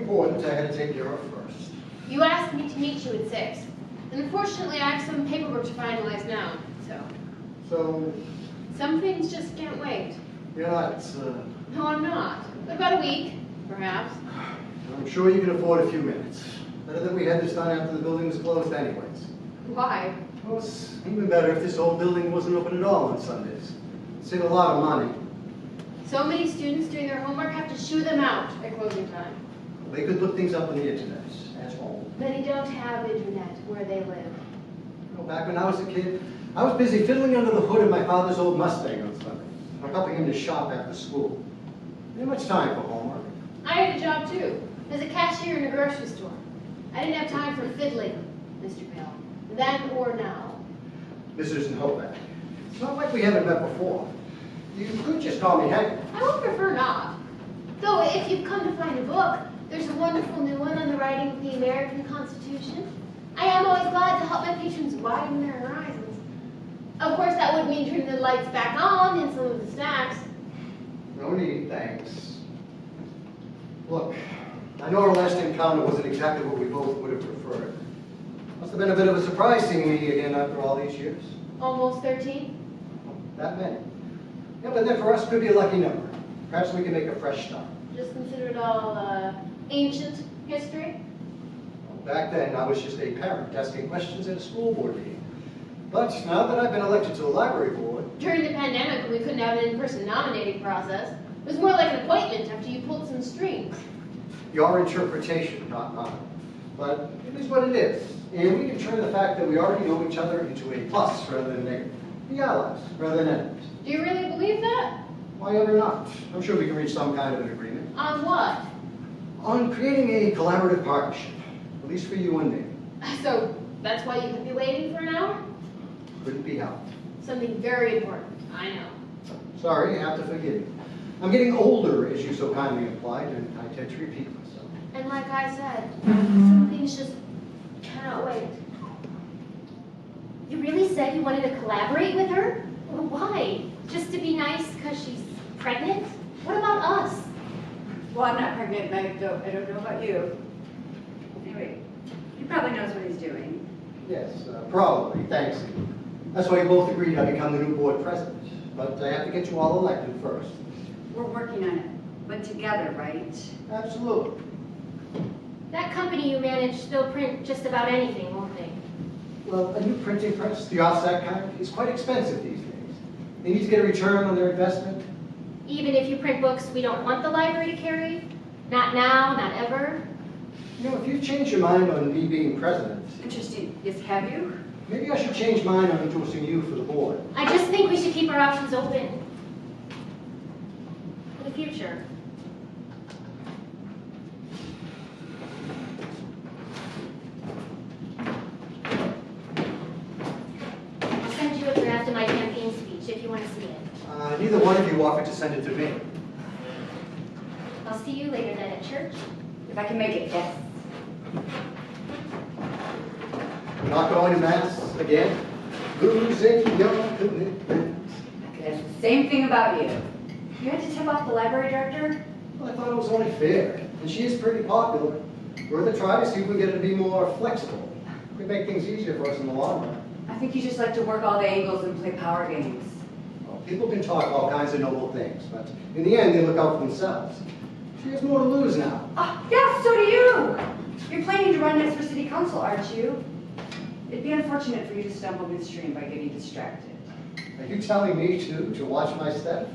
important I had to take care of first. You asked me to meet you at 6. And unfortunately, I have some paperwork to finalize now, So, some things just can't wait. you're not, No, I'm not. About a week, perhaps. I'm sure you can afford a few minutes. Better that we had this done after the building was closed anyways. Why? Well, it's even better if this old building wasn't open at all on Sundays. Save a lot of money. So many students doing their homework have to shoo them out at closing time. They could look things up on the internet at home. Many don't have internet where they live. You know, back when I was a kid, I was busy fiddling under the hood of my father's old Mustang on Sunday, or helping him to shop after school. Didn't have much time for homework. I had a job too, as a cashier in a grocery store. I didn't have time for fiddling, Mr. Bayle. Then or now. Mrs. Novak, it's not like we haven't met before. You could just call me Hank. I would prefer not. Though, if you've come to find a book, there's a wonderful new one on the writing of the American Constitution. I am always glad to help my patrons widen their horizons. Of course, that would mean turning the lights back on and some of the snacks. No need, thanks. Look, I know our last encounter wasn't exactly what we both would have preferred. Must have been a bit of a surprise seeing me again after all these years. Almost 13? That many. Yeah, but that for us could be a lucky number. Perhaps we can make a fresh start. Just consider it all ancient history? Back then, I was just a parent asking questions at a school board meeting. But now that I've been elected to the library board... During the pandemic, when we couldn't have an in-person nominating process, it was more like an appointment after you pulled some strings. Your interpretation, not mine. But it is what it is. And we can turn the fact that we already know each other into a plus rather than a negative. Be allies rather than enemies. Do you really believe that? Why ever not? I'm sure we can reach some kind of an agreement. On what? On creating a collaborative partnership. At least for you and me. So, that's why you could be waiting for an hour? Couldn't be helped. Something very important, I know. Sorry, you have to forgive me. I'm getting older, as you so kindly implied, and I tend to repeat myself. And like I said, some things just cannot wait. You really said you wanted to collaborate with her? Well, why? Just to be nice because she's pregnant? What about us? Well, I'm not pregnant, and I don't know about you. Anyway, he probably knows what he's doing. Yes, probably, thanks. That's why you both agreed I become the new board president. But I have to get you all elected first. We're working on it, but together, right? Absolutely. That company you manage, they'll print just about anything, won't they? Well, a new printing press, the offset kind, is quite expensive these days. They need to get a return on their investment. Even if you print books we don't want the library to carry? Not now, not ever? You know, if you change your mind on me being president, Interesting. Yes, have you? maybe I should change mine on endorsing you for the board. I just think we should keep our options open. For the future. I'll send you a draft of my campaign speech if you want to see it. Neither one of you offered to send it to me. I'll see you later then at church. If I can make it, yes. We're not going to Mass again. Losing your commitment. I could ask the same thing about you. You had to tip off the library director? Well, I thought it was only fair. And she is pretty popular. Worth a try to see if we can get her to be more flexible. It could make things easier for us in the long run. I think you just like to work all the angles and play power games. Well, people can talk all kinds of noble things, but in the end, they look out for themselves. She has more to lose now. Yeah, so do you! You're planning to run next for city council, aren't you? It'd be unfortunate for you to stumble midstream by getting distracted. Are you telling me to watch my step?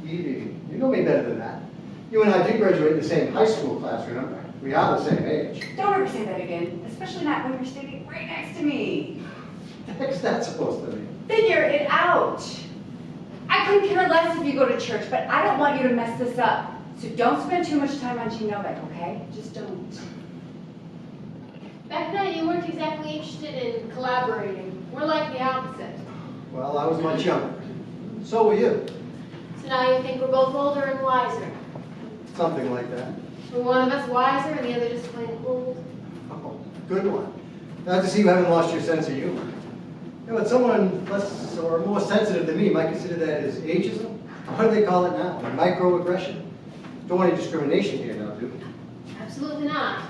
Evie, you know me better than that. You and I did graduate in the same high school class, remember? We are the same age. Don't ever say that again, especially not when you're standing right next to me. What the heck's that supposed to mean? Figure it out. I couldn't care less if you go to church, but I don't want you to mess this up. So don't spend too much time on Jean Novak, okay? Just don't. Back then, you weren't exactly interested in collaborating. More like the opposite. Well, I was much younger. So were you. So now you think we're both older and wiser. Something like that. We're one of us wiser and the other just plain old. Oh, good one. Glad to see you haven't lost your sense of humor. You know, but someone less or more sensitive than me might consider that as ageism. What do they call it now? Microaggression? Don't want any discrimination here now, do we? Absolutely not.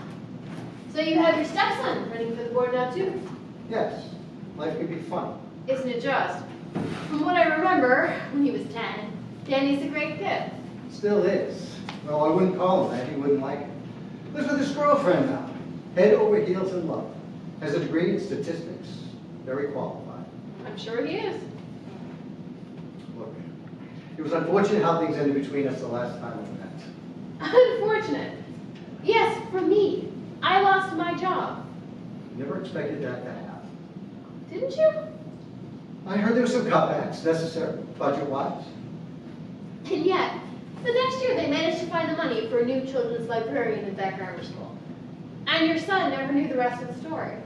So you have your stepson running for the board now too? Yes, life can be fun. Isn't it just? From what I remember, when he was 10, Danny's a great kid. Still is. Well, I wouldn't call him that. He wouldn't like it. Lives with his girlfriend now. Head over heels in love. Has a degree in statistics. Very qualified. I'm sure he is. Look, it was unfortunate how things ended between us the last time we met. Unfortunate. Yes, for me. I lost my job. Never expected that to happen. Didn't you? I heard there were some cutbacks necessary, budget-wise. And yet, the next year they managed to find the money for a new children's librarian at that grammar school. And your son never knew the rest of the story.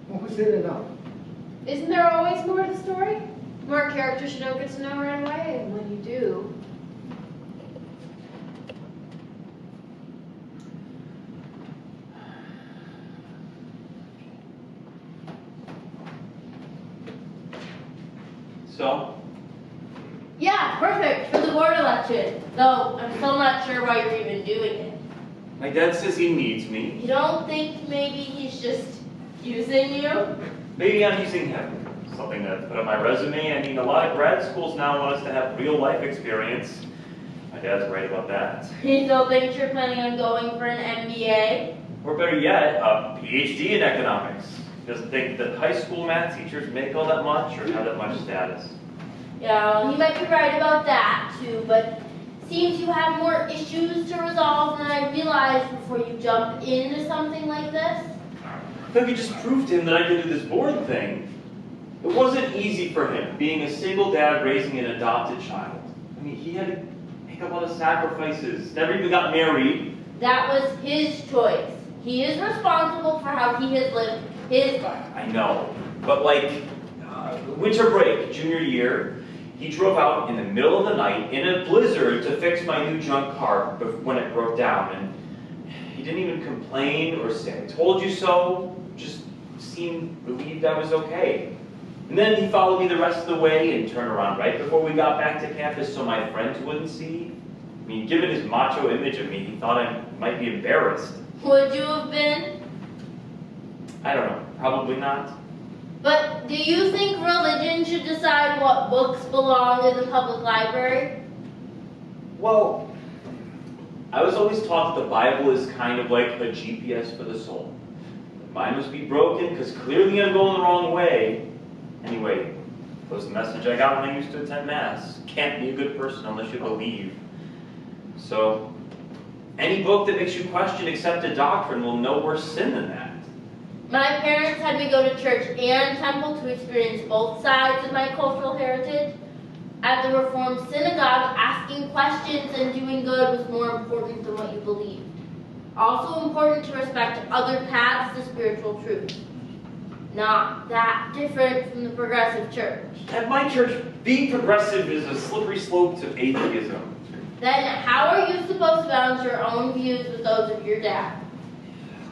What was there to know? Isn't there always more to the story? More characters you don't get to know right away, and when you do. So, Yeah, perfect for the board election. Though I'm still not sure why you're even doing it. my dad says he needs me. You don't think maybe he's just using you? Maybe I'm using him. Something to put on my resume. I mean, a lot of grad schools now want us to have real life experience. My dad's right about that. He still thinks you're planning on going for an MBA? Or better yet, a PhD in economics. He doesn't think that high school math teachers make all that much or have that much status. Yeah, well, he might be right about that too, but seems you have more issues to resolve than I realized before you jump into something like this. If I could just prove to him that I could do this board thing. It wasn't easy for him, being a single dad raising an adopted child. I mean, he had to make a lot of sacrifices, never even got married. That was his choice. He is responsible for how he has lived his life. I know, but like, winter break, junior year, he drove out in the middle of the night in a blizzard to fix my new junk car when it broke down, and he didn't even complain or say, "I told you so," just seemed relieved I was okay. And then he followed me the rest of the way and turned around right before we got back to campus so my friends wouldn't see. I mean, given his macho image of me, he thought I might be embarrassed. Would you have been? I don't know, probably not. But do you think religion should decide what books belong in the public library? Well, I was always taught that the Bible is kind of like a GPS for the soul. Mine must be broken because clearly I'm going the wrong way. Anyway, that was the message I got when I used to attend Mass. Can't be a good person unless you believe. So, any book that makes you question accepted doctrine will know worse sin than that. My parents had me go to church and temple to experience both sides of my cultural heritage. At the Reformed synagogue, asking questions and doing good was more important than what you believed. Also important to respect other paths to spiritual truth. Not that different from the progressive church. At my church, being progressive is a slippery slope to atheism. Then how are you supposed to balance your own views with those of your dad?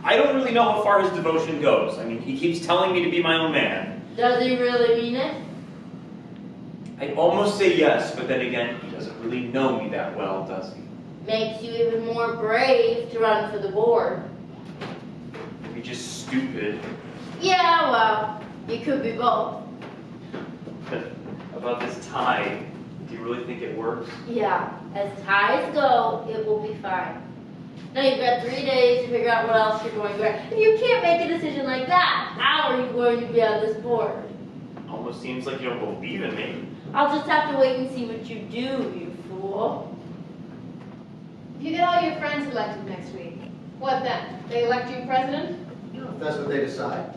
I don't really know how far his devotion goes. I mean, he keeps telling me to be my own man. Does he really mean it? I almost say yes, but then again, he doesn't really know me that well, does he? Makes you even more brave to run for the board. Maybe just stupid. Yeah, well, you could be both. About this tie, do you really think it works? Yeah, as ties go, it will be fine. Now you've got 3 days to figure out what else you're going to wear. If you can't make a decision like that, how are you going to be on this board? Almost seems like you don't believe in me. I'll just have to wait and see what you do, you fool. If you get all your friends elected next week, what then? They elect you president? If that's what they decide.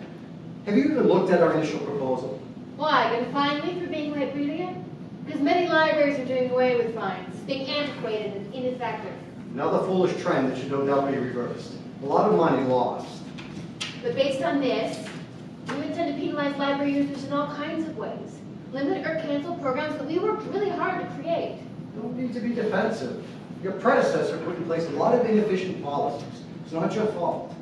Have you even looked at our initial proposal? Why, gonna fine me for being late reading it? Because many libraries are doing away with fines, being antiquated and ineffective. Another foolish trend that should no doubt be reversed. A lot of money lost. But based on this, you intend to penalize library users in all kinds of ways. Limit or cancel programs that we worked really hard to create. Don't need to be defensive. Your predecessor put in place a lot of inefficient policies. It's not your fault.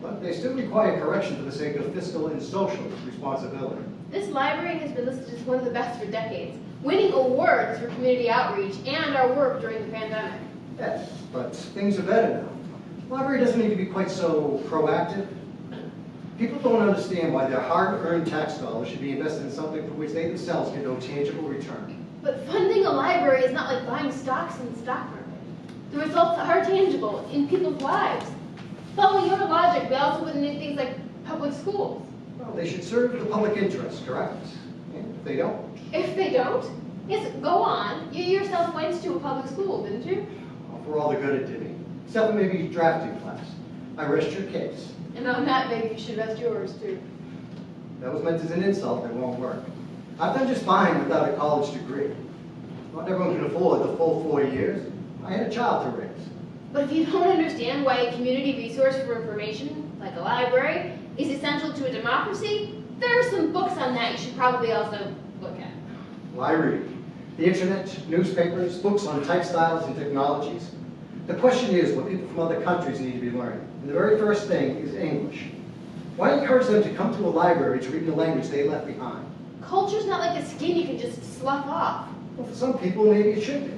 But they still require correction for the sake of fiscal and social responsibility. This library has been listed as one of the best for decades, winning awards for community outreach and our work during the pandemic. Yes, but things are better now. The library doesn't need to be quite so proactive. People don't understand why their hard-earned tax dollars should be invested in something for which they themselves get no tangible return. But funding a library is not like buying stocks in the stock market. The results are tangible in people's lives. Following your logic, we also wouldn't need things like public schools. Well, they should serve the public interest, correct? And if they don't, If they don't? Yes, go on. You yourself went to a public school, didn't you? well, for all the good it did me, except for maybe drafting class, I rest your case. And on that, maybe you should rest yours, too. That was meant as an insult, it won't work. I've done just fine without a college degree. Not everyone can afford the full 4 years. I had a child to raise. But if you don't understand why a community resource for information, like a library, is essential to a democracy, there are some books on that you should probably also look at. Well, I read the internet, newspapers, books on textiles and technologies. The question is what people from other countries need to be learning. And the very first thing is English. Why encourage them to come to a library to read in a language they left behind? Culture's not like a skin you can just slough off. Well, for some people, maybe it should be.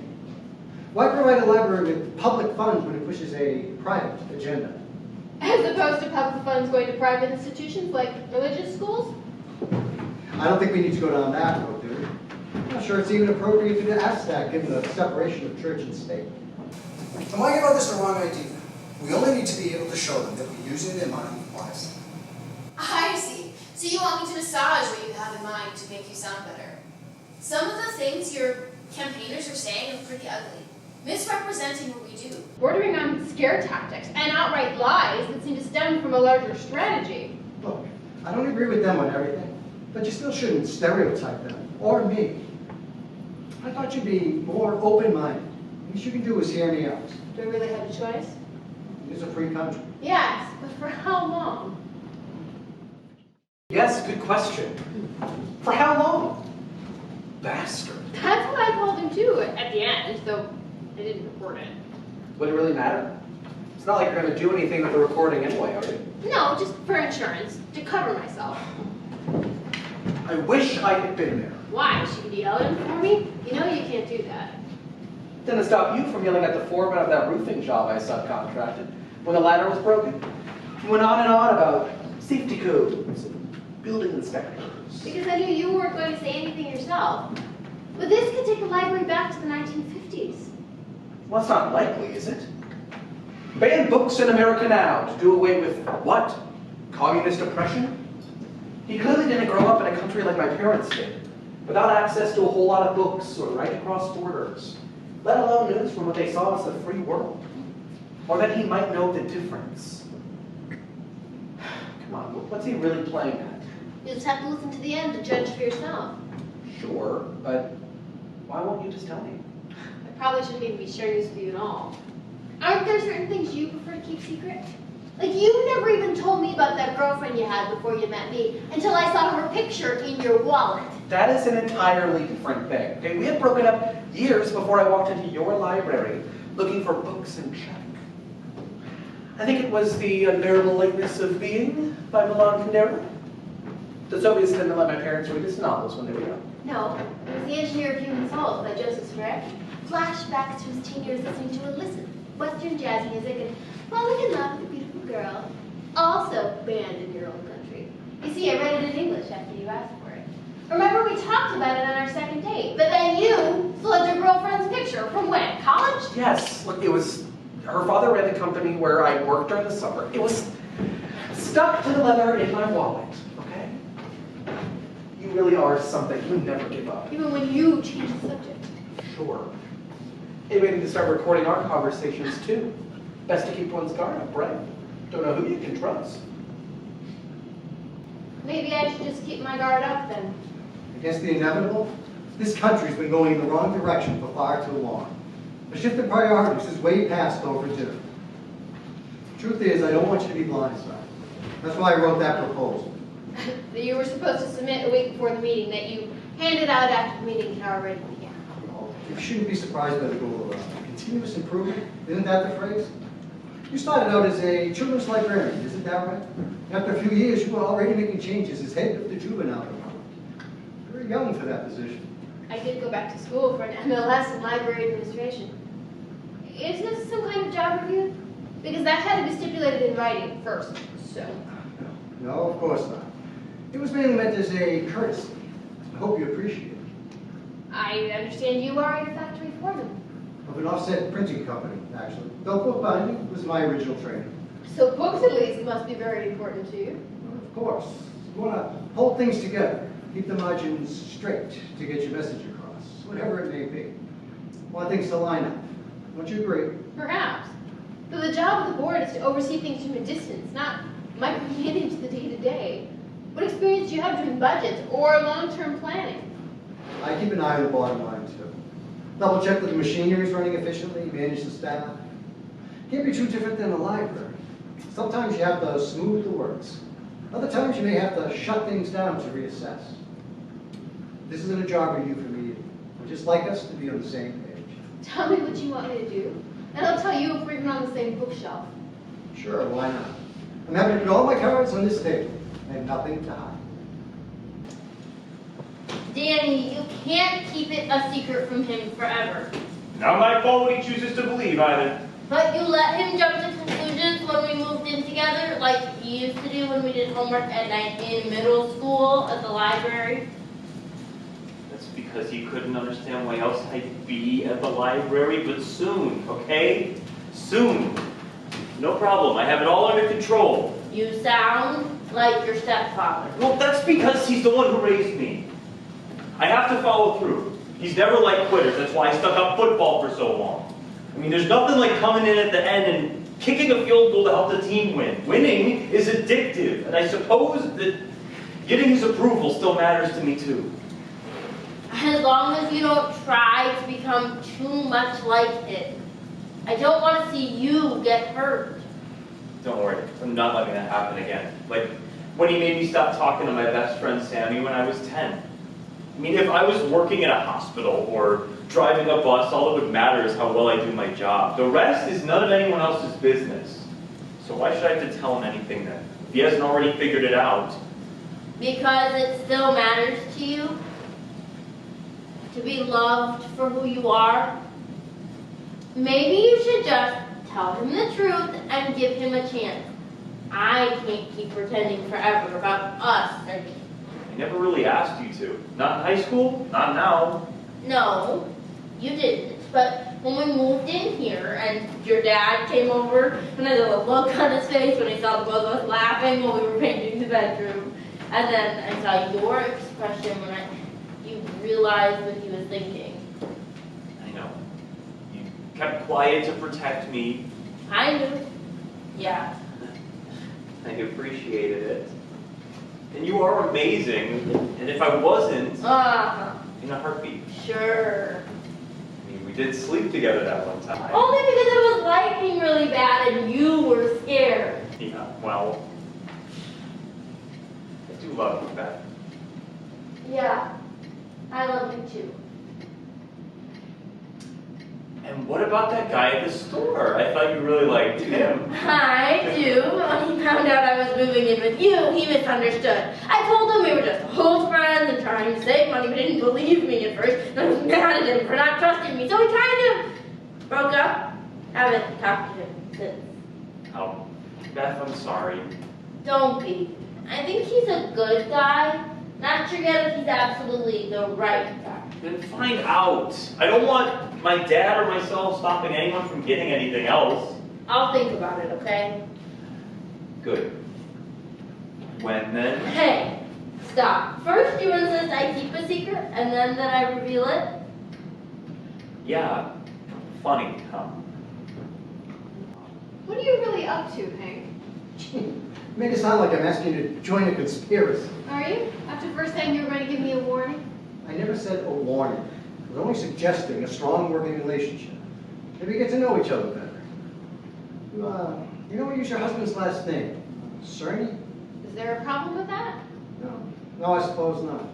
Why provide a library with public funds when it pushes a private agenda? As opposed to public funds going to private institutions like religious schools? I don't think we need to go down that road, do we? I'm not sure it's even appropriate to ask that, given the separation of church and state. And why give others the wrong idea? We only need to be able to show them that we're using their money wisely. I see. So you want me to massage what you have in mind to make you sound better. Some of the things your campaigners are saying are pretty ugly, misrepresenting what we do. Bordering on scare tactics and outright lies that seem to stem from a larger strategy. Look, I don't agree with them on everything, but you still shouldn't stereotype them, or me. I thought you'd be more open-minded. The least you can do is hear me out. Do I really have a choice? It's a free country. Yes, but for how long? Yes, good question. For how long? Bastard. That's what I called him too at the end, though I didn't record it. Would it really matter? It's not like you're going to do anything with the recording anyway, are you? No, just for insurance, to cover myself. I wish I had been there. Why? She could yell at him for me? You know you can't do that. Didn't stop you from yelling at the foreman of that roofing job I subcontracted when the ladder was broken. He went on and on about safety codes and building inspectors. Because I knew you weren't going to say anything yourself. But this could take the library back to the 1950s. Well, that's not likely, is it? Ban books in America now to do away with what? Communist oppression? He clearly didn't grow up in a country like my parents did, without access to a whole lot of books or right across borders, let alone news from what they saw as the free world, or that he might know the difference. Come on, what's he really playing at? You'll just have to listen to the end to judge for yourself. Sure, but why won't you just tell me? I probably shouldn't even be sharing this with you at all. Aren't there certain things you prefer to keep secret? Like you never even told me about that girlfriend you had before you met me until I saw her picture in your wallet. That is an entirely different thing. Okay, we had broken up years before I walked into your library looking for books in check. I think it was The Unbearable Lightness of Being by Milan Kundera. The Soviets didn't let my parents read his novels when they were young. No, it was The Engineer of Human Souls by Joseph Sperry. Flashbacks to his teen years listening to illicit Western jazz music and falling in love with a beautiful girl, also banned in your own country. You see, I read it in English after you asked for it. Remember, we talked about it on our second date, but then you flooded your girlfriend's picture. From when? College? Yes, look, it was, her father ran the company where I worked during the summer. It was stuck to the leather in my wallet, okay? You really are something. You never give up. Even when you change the subject. Sure. Maybe I need to start recording our conversations too. Best to keep one's guard up, right? Don't know who you can trust. Maybe I should just keep my guard up then. Against the inevitable, this country's been going in the wrong direction for far too long. A shift in priorities is way past overdue. Truth is, I don't want you to be blindsided. That's why I wrote that proposal. That you were supposed to submit a week before the meeting, that you handed out after the meeting had already begun. You shouldn't be surprised by the goal of continuous improvement. Isn't that the phrase? You started out as a children's librarian, isn't that right? After a few years, you were already making changes as head of the juvenile department. You're young for that position. I did go back to school for an MLS in library administration. Is this some kind of job review? Because that had to be stipulated in writing first, so. No, of course not. It was mainly meant as a courtesy. I hope you appreciate it. I understand you are a factory foreman. Of an offset printing company, actually. Though bookbinding was my original training. So books at least must be very important to you. Well, of course. You want to hold things together. Keep the margins straight to get your message across, whatever it may be. Want things to line up. Don't you agree? Perhaps. But the job of the board is to oversee things from a distance, not micromanage the day-to-day. What experience do you have doing budgets or long-term planning? I keep an eye on the bottom line, too. Double check that the machinery is running efficiently, manage the staff. Can't be too different than a library. Sometimes you have to smooth the works. Other times you may have to shut things down to reassess. This isn't a job review for me. I'd just like us to be on the same page. Tell me what you want me to do, and I'll tell you if we're even on the same bookshelf. Sure, why not? I'm happy to put all my cards on this table. I have nothing to hide. Danny, you can't keep it a secret from him forever. Not my fault what he chooses to believe, either. But you let him jump to conclusions when we moved in together, like he used to do when we did homework at night in middle school at the library. That's because he couldn't understand why else I'd be at the library, but soon, okay? Soon. No problem, I have it all under control. You sound like your stepfather. Well, that's because he's the one who raised me. I have to follow through. He's never liked quitters, that's why I stuck up football for so long. I mean, there's nothing like coming in at the end and kicking a field goal to help the team win. Winning is addictive, and I suppose that getting his approval still matters to me too. As long as you don't try to become too much like it. I don't want to see you get hurt. Don't worry, I'm not letting that happen again. Like when he made me stop talking to my best friend Sammy when I was 10. I mean, if I was working at a hospital or driving a bus, all that would matter is how well I do my job. The rest is none of anyone else's business. So why should I have to tell him anything then? If he hasn't already figured it out. Because it still matters to you. To be loved for who you are. Maybe you should just tell him the truth and give him a chance. I can't keep pretending forever about us. I never really asked you to. Not in high school, not now. No, you didn't. But when we moved in here and your dad came over, and I saw the look on his face when he saw the both of us laughing while we were painting the bedroom. And then I saw your expression when you realized what he was thinking. I know. You kept quiet to protect me. I knew. Yeah. I appreciated it. And you are amazing. And if I wasn't, in a heartbeat. Sure. I mean, we did sleep together that one time. Only because it was lightning really bad and you were scared. Yeah, well, I do love you, Beth. Yeah, I love you too. And what about that guy at the store? I thought you really liked him. I do. When he found out I was moving in with you, he misunderstood. I told him we were just old friends and trying to save money, but he didn't believe me at first. And I was mad at him for not trusting me, so we kind of broke up. Haven't talked to him since. Oh, Beth, I'm sorry. Don't be. I think he's a good guy. Not sure yet if he's absolutely the right guy. Then find out. I don't want my dad or myself stopping anyone from getting anything else. I'll think about it, okay? Good. When then? Hey, stop. First you insist I keep a secret, and then that I reveal it? Yeah, funny, huh? What are you really up to, Hank? Make it sound like I'm asking you to join a conspiracy. Are you? After first saying you were going to give me a warning? I never said a warning. I was only suggesting a strong working relationship. Maybe get to know each other better. You don't use your husband's last name. Cerny? Is there a problem with that? No, I suppose not.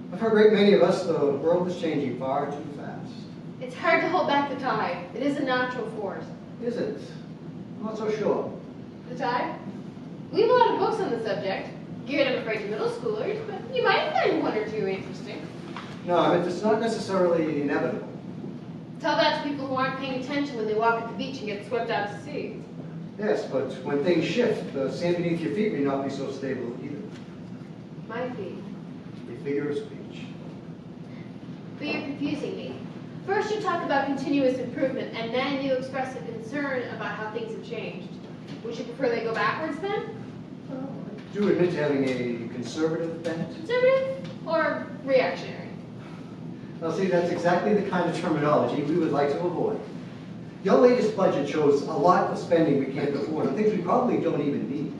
But for a great many of us, the world is changing far too fast. It's hard to hold back the tide. It is a natural force. Is it? I'm not so sure. The tide? We have a lot of books on the subject, geared, I'm afraid, to middle schoolers, but you might find one or two interesting. No, I mean, it's not necessarily inevitable. Tell that to people who aren't paying attention when they walk at the beach and get swept out to sea. Yes, but when things shift, the sand beneath your feet may not be so stable either. My feet. A figure of speech. But you're confusing me. First you talk about continuous improvement, and then you express a concern about how things have changed. Would you prefer they go backwards then? I do admit to having a conservative bent. Conservative or reactionary? Now see, that's exactly the kind of terminology we would like to avoid. Your latest budget shows a lot of spending we can't afford on things we probably don't even need.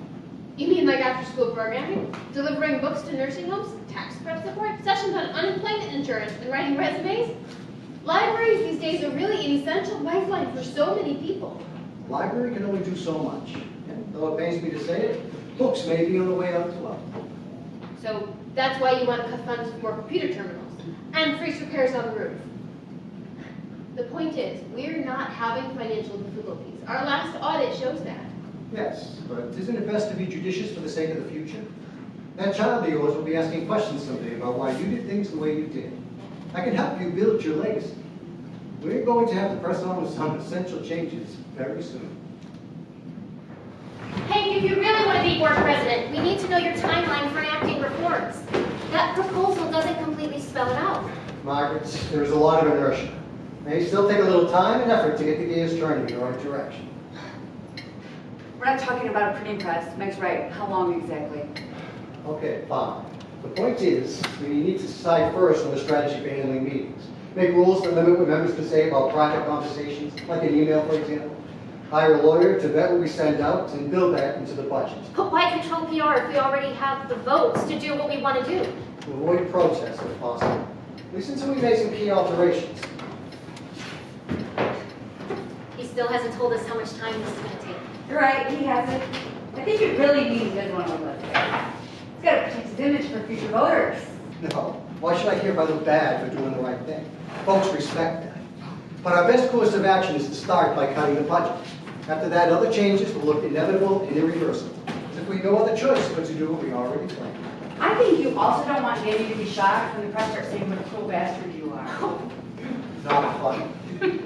You mean like after-school programming, delivering books to nursing homes, tax prep support, sessions on unemployment insurance, and writing resumes? Libraries these days are really an essential lifeline for so many people. The library can only do so much. And though it pains me to say it, books may be on the way out as well. So that's why you want to cut funds for more computer terminals and freeze repairs on the roof. The point is, we're not having financial difficulties. Our last audit shows that. Yes, but isn't it best to be judicious for the sake of the future? That child of yours will be asking questions someday about why you did things the way you did. I can help you build your legacy. We're going to have to press on with some essential changes very soon. Hey, if you really want to be board president, we need to know your timeline for enacting reforms. That proposal doesn't completely spell it out. Margaret, there is a lot of inertia. It may still take a little time and effort to get the gears turning in the right direction. We're not talking about a printing press. Meg's right. How long exactly? Okay, fine. The point is, we need to decide first on the strategy for handling meetings. Make rules that limit what members can say about private conversations, like an email, for example. Hire a lawyer to vet what we send out and build that into the budget. But why control PR if we already have the votes to do what we want to do? To avoid protests if possible. Listen until we make some key alterations. He still hasn't told us how much time this is going to take. You're right, he hasn't. I think it really means he doesn't want to look like He's got to protect his image for future voters. No, why should I hereby look bad for doing the right thing? Folks respect that. But our best course of action is to start by cutting the budget. After that, other changes will look inevitable and irreversible, as if we no other choice but to do what we already planned. I think you also don't want Danny to be shocked when the press starts saying what a cruel bastard you are. Not funny.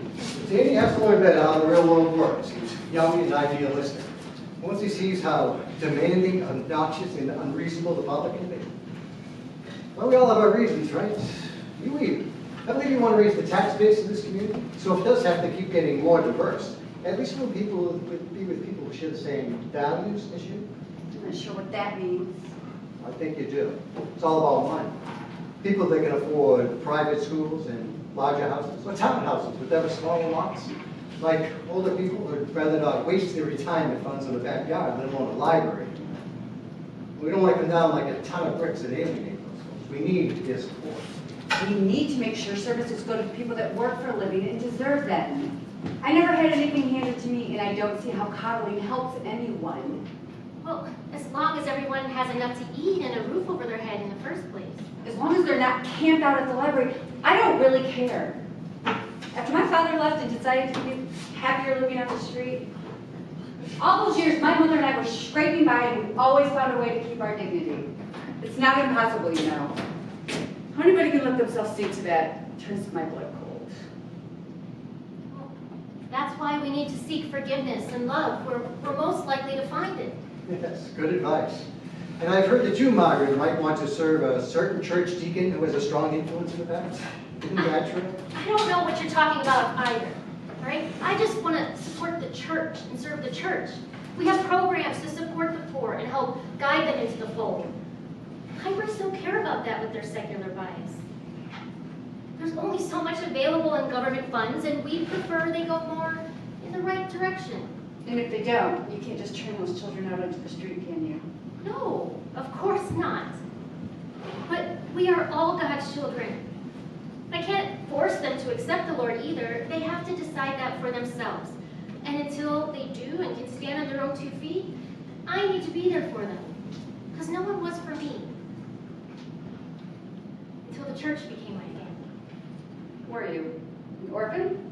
Danny has to learn better how the real world works. He's young and idealistic. Once he sees how demanding, obnoxious, and unreasonable the public can be. Well, we all have our reasons, right? You even. I believe you want to raise the tax base of this community, so it does have to keep getting more diverse. At least we'll be with people who share the same values as you. I'm not sure what that means. I think you do. It's all about money. People that can afford private schools and larger houses, or townhouses with ever smaller lots. Like older people would rather not waste their retirement funds in the backyard, let alone a library. We don't want to come down like a ton of bricks and alienate those folks. We need their support. We need to make sure services go to people that work for a living and deserve them. I never had anything handed to me, and I don't see how coddling helps anyone. Well, as long as everyone has enough to eat and a roof over their head in the first place. As long as they're not camped out at the library, I don't really care. After my father left and decided to be happier living on the street, all those years my mother and I were scraping by and we always found a way to keep our dignity. It's not impossible, you know. How anybody can let themselves sink to that turns my blood cold. Well, that's why we need to seek forgiveness and love where we're most likely to find it. Yes, good advice. And I've heard that you, Margaret, might want to serve a certain church deacon who has a strong influence in the past. Isn't that true? I don't know what you're talking about either, all right? I just want to support the church and serve the church. We have programs to support the poor and help guide them into the fold. Libraries don't care about that with their secular bias. There's only so much available in government funds, and we prefer they go more in the right direction. And if they don't, you can't just turn those children out onto the street, can you? No, of course not. But we are all God's children. I can't force them to accept the Lord either. They have to decide that for themselves. And until they do and can stand on their own 2 feet, I need to be there for them. Because no one was for me. Until the church became my family. Were you an orphan?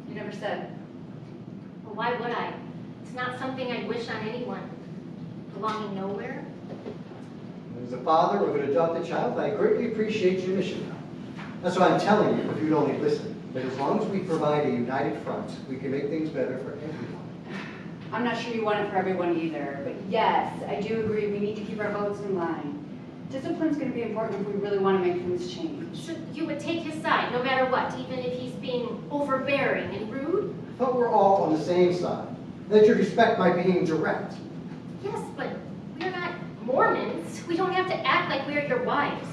You never said. Well, why would I? It's not something I'd wish on anyone. Belonging nowhere. As a father of an adopted child, I greatly appreciate your mission. That's why I'm telling you, if you'd only listen, that as long as we provide a united front, we can make things better for everyone. I'm not sure you want it for everyone either, but yes, I do agree we need to keep our votes in line. Discipline's going to be important if we really want to make things change. So you would take his side, no matter what, even if he's being overbearing and rude? I thought we're all on the same side. That you respect my being direct. Yes, but we're not Mormons. We don't have to act like we're your wives.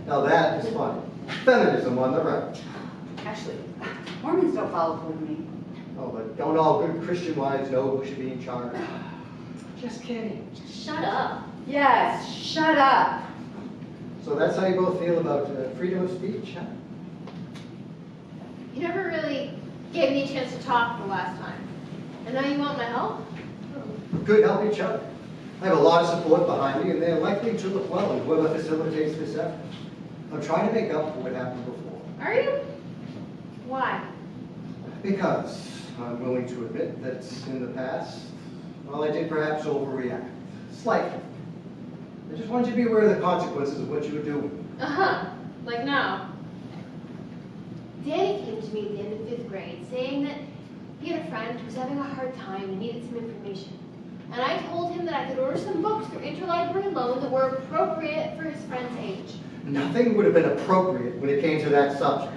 Now that is funny. Feminism on the right. Actually, Mormons don't follow polygamy. Oh, but don't all good Christian wives know who should be in charge? Just kidding. Just shut up. Yes, shut up. So that's how you both feel about freedom of speech, huh? You never really gave me a chance to talk the last time. And now you want my help? We could help each other. I have a lot of support behind me, and they're likely to look well in whoever facilitates this effort. I'm trying to make up for what happened before. Are you? Why? Because I'm willing to admit that in the past, well, I did perhaps overreact. Slightly. I just wanted you to be aware of the consequences of what you were doing. Uh-huh. Like now. Danny came to me at the end of 5th grade saying that he had a friend who was having a hard time and needed some information. And I told him that I could order some books through interlibrary loan that were appropriate for his friend's age. Nothing would have been appropriate when it came to that subject.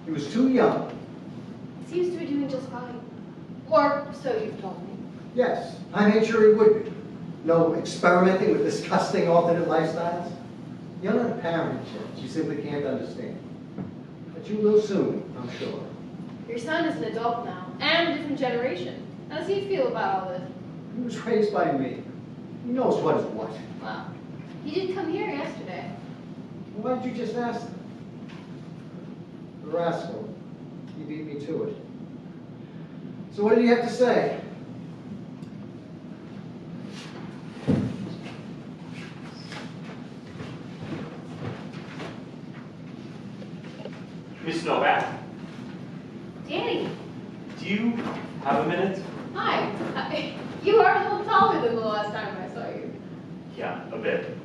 He was too young. Seems to be doing just fine. Or so you've told me. Yes, I made sure he would be. No experimenting with disgusting alternate lifestyles. You're not a parent yet. You simply can't understand. But you will soon, I'm sure. Your son is an adult now, and a different generation. How does he feel about all this? He was raised by me. He knows what is what. Well, he did come here yesterday. Why did you just ask him? The rascal. He beat me to it. So what did he have to say? Miss Novak, Danny, do you have a minute? hi. You are a little taller than the last time I saw you. Yeah, a bit.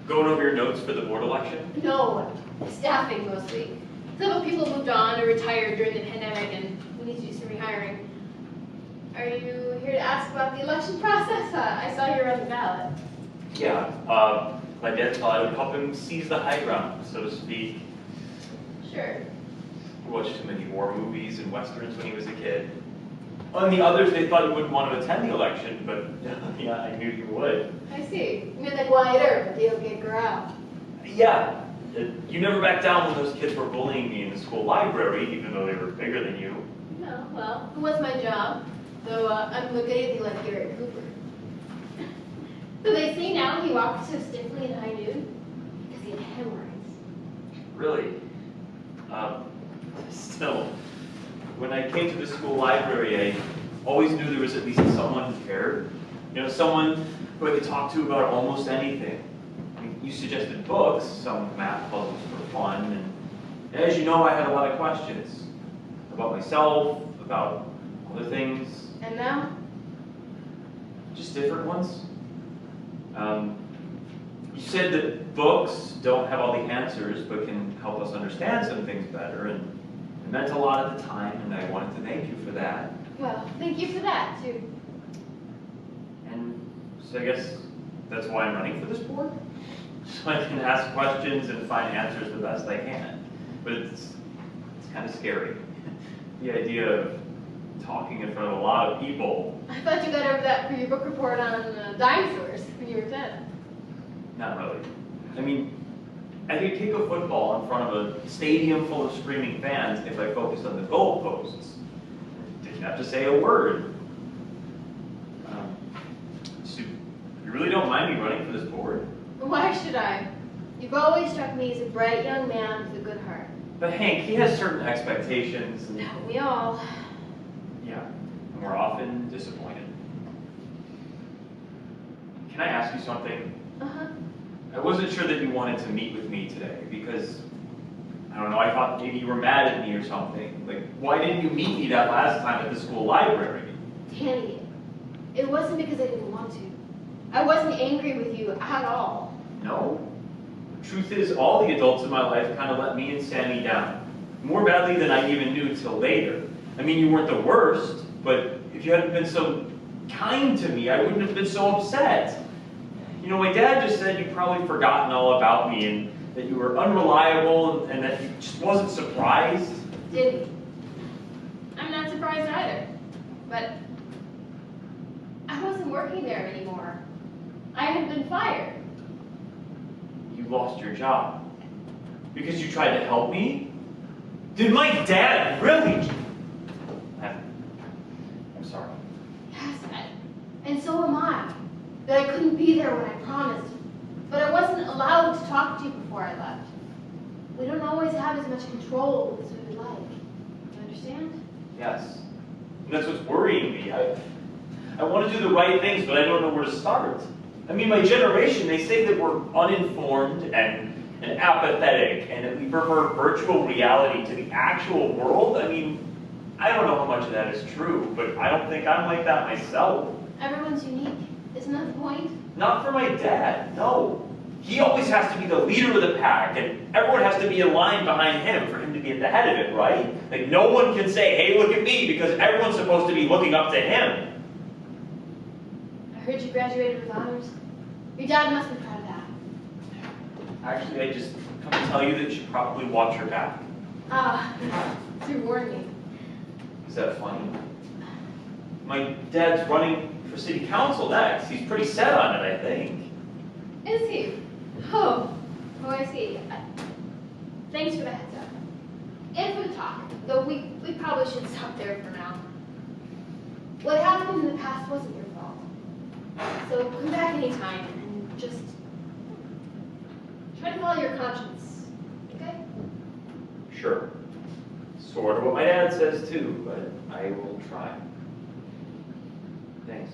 Going over your notes for the board election? No, staffing mostly. Several people moved on or retired during the pandemic, and we need to do some rehiring. Are you here to ask about the election process? I saw you were on the ballot. Yeah, my dad thought I would help him seize the high ground, so to speak. Sure. He watched too many war movies and westerns when he was a kid. On the others, they thought he wouldn't want to attend the election, but yeah, I knew he would. I see. You mean like Wyatt Earp, the okay girl. Yeah, you never backed down when those kids were bullying me in the school library, even though they were bigger than you. No, well, it was my job. Though I'm looking at you like Gary Cooper. So they say now he walked so stiffly in high noon because he had hemorrhoids. Really? Still, when I came to the school library, I always knew there was at least someone who cared. You know, someone who I could talk to about almost anything. I mean, you suggested books, some math puzzles for fun, and as you know, I had a lot of questions about myself, about other things, And now? just different ones. You said that books don't have all the answers, but can help us understand some things better, and it meant a lot at the time, and I wanted to thank you for that. Well, thank you for that, too. And so I guess that's why I'm running for this board? So I can ask questions and find answers the best I can. But it's kind of scary. The idea of talking in front of a lot of people. I thought you got over that for your book report on dinosaurs when you were 10. Not really. I mean, I could kick a football in front of a stadium full of screaming fans if I focused on the goalposts. Didn't have to say a word. So you really don't mind me running for this board? Why should I? You've always struck me as a bright young man with a good heart. But Hank, he has certain expectations. And, Don't we all? yeah, and we're often disappointed. Can I ask you something? Uh-huh. I wasn't sure that you wanted to meet with me today because, I don't know, I thought maybe you were mad at me or something. Like, why didn't you meet me that last time at the school library? Danny, it wasn't because I didn't want to. I wasn't angry with you at all. No. The truth is, all the adults in my life kind of let me and Sammy down. More badly than I even knew till later. I mean, you weren't the worst, But if you hadn't been so kind to me, I wouldn't have been so upset. You know, my dad just said you'd probably forgotten all about me and that you were unreliable and that he just wasn't surprised. Did he? I'm not surprised either. But I wasn't working there anymore. I had been fired. You lost your job because you tried to help me? Did my dad really? I'm sorry. Yes, and so am I. That I couldn't be there when I promised. But I wasn't allowed to talk to you before I left. We don't always have as much control as we would like. You understand? Yes. And that's what's worrying me. I want to do the right things, but I don't know where to start. I mean, my generation, they say that we're uninformed and apathetic, and that we prefer virtual reality to the actual world. I mean, I don't know how much of that is true, but I don't think I'm like that myself. Everyone's unique. Isn't that the point? Not for my dad, no. He always has to be the leader of the pack, and everyone has to be aligned behind him for him to be at the head of it, right? Like, no one can say, hey, look at me, because everyone's supposed to be looking up to him. I heard you graduated with honors. Your dad must be proud of that. Actually, I just come to tell you that you should probably watch your back. You warned me. Is that funny? My dad's running for city council next. He's pretty set on it, I think. Is he? Oh, I see. Thanks for the heads up. And for the talk, though we probably should stop there for now. What happened in the past wasn't your fault. So come back anytime and just try to follow your conscience, okay? Sure. Sort of what my dad says too, but I will try. Thanks.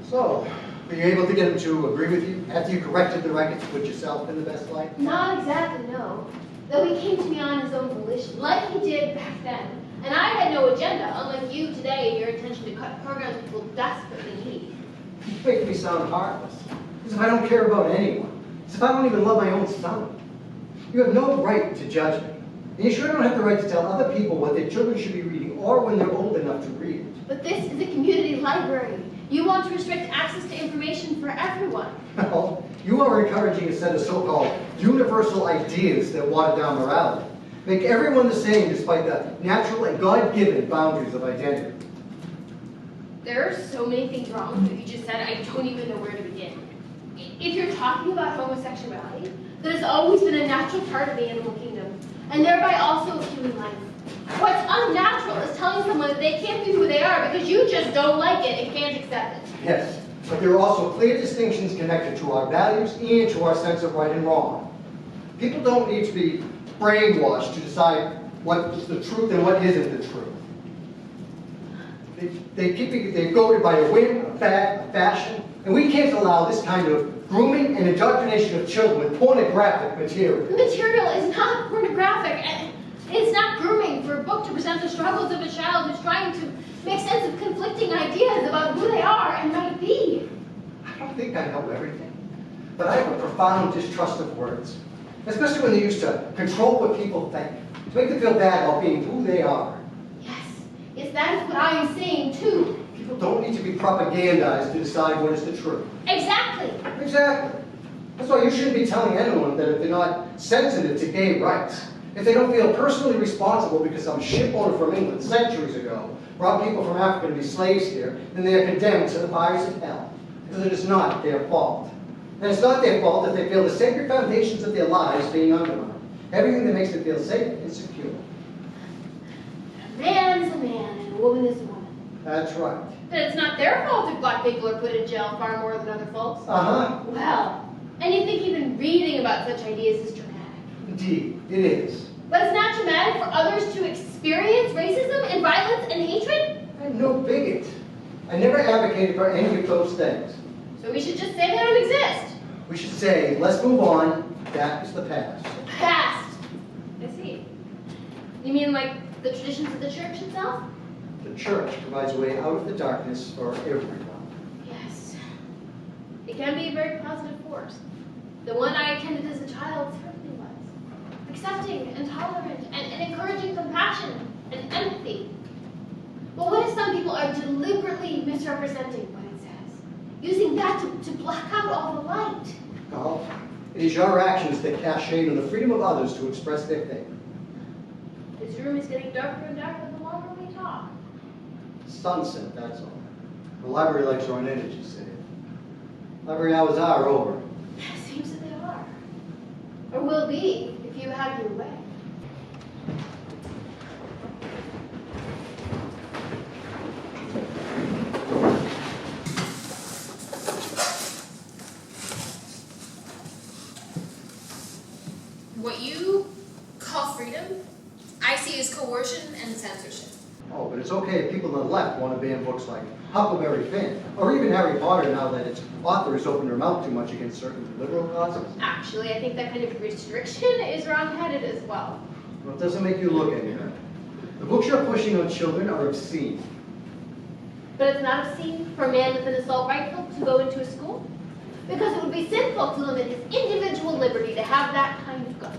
So, were you able to get him to agree with you after you corrected the records to put yourself in the best light? Not exactly, no. Though he came to me on his own volition, like he did back then. And I had no agenda, unlike you today and your intention to cut programs people desperately need. You make me sound heartless. As if I don't care about anyone. As if I don't even love my own son. You have no right to judge me. And you sure don't have the right to tell other people what their children should be reading or when they're old enough to read it. But this is a community library. You want to restrict access to information for everyone. No, you are encouraging a set of so-called universal ideas that water down morality. Make everyone the same despite the natural and God-given boundaries of identity. There are so many things wrong with what you just said, I don't even know where to begin. If you're talking about homosexuality, that has always been a natural part of the animal kingdom, and thereby also of human life. What's unnatural is telling someone that they can't be who they are because you just don't like it and can't accept it. Yes, but there are also clear distinctions connected to our values and to our sense of right and wrong. People don't need to be brainwashed to decide what's the truth and what isn't the truth. They're goaded by a whim, a fashion, and we can't allow this kind of grooming and indoctrination of children with pornographic material. The material is not pornographic, and it's not grooming for a book to present the struggles of a child who's trying to make sense of conflicting ideas about who they are and might be. I don't think I know everything, but I have a profound distrust of words, especially when they're used to control what people think, to make them feel bad about being who they are. Yes, that is what I am saying too. People don't need to be propagandized to decide what is the truth. Exactly. Exactly. That's why you shouldn't be telling anyone that if they're not sensitive to gay rights, if they don't feel personally responsible because some shipowner from England centuries ago brought people from Africa to be slaves here, then they are condemned to the fires of hell. Because it is not their fault. And it's not their fault that they feel the sacred foundations of their lives being undermined. Everything that makes them feel safe and secure. A man is a man and a woman is a woman. That's right. But it's not their fault if black people are put in jail far more than other folks. Uh-huh. Well, and you think even reading about such ideas is dramatic. Indeed, it is. But it's not dramatic for others to experience racism and violence and hatred? I'm no bigot. I never advocated for any of those things. So we should just say they don't exist. We should say, let's move on. That is the past. Past. I see. You mean like The traditions of the church itself? The church provides a way out of the darkness for everyone. Yes. It can be a very positive force. The one I attended as a child certainly was. Accepting and tolerant and encouraging compassion and empathy. But what if some people are deliberately misrepresenting what it says? Using that to block out all the light? No, it is your actions that cast shade on the freedom of others to express their faith. This room is getting darker and darker the longer we talk. Sunset, that's all. The library lights are on energy save. Library hours are over. It seems that they are. Or will be, if you have your way. What you call freedom, I see as coercion and censorship. Oh, but it's okay if people on the left want to ban books like Huckleberry Finn, or even Harry Potter now that its author has opened her mouth too much against certain liberal causes. Actually, I think that kind of restriction is wrong-headed as well. Well, it doesn't make you look any better. The books you're pushing on children are obscene. But it's not obscene for a man with an assault rifle to go into a school? Because it would be sinful to limit his individual liberty to have that kind of gun.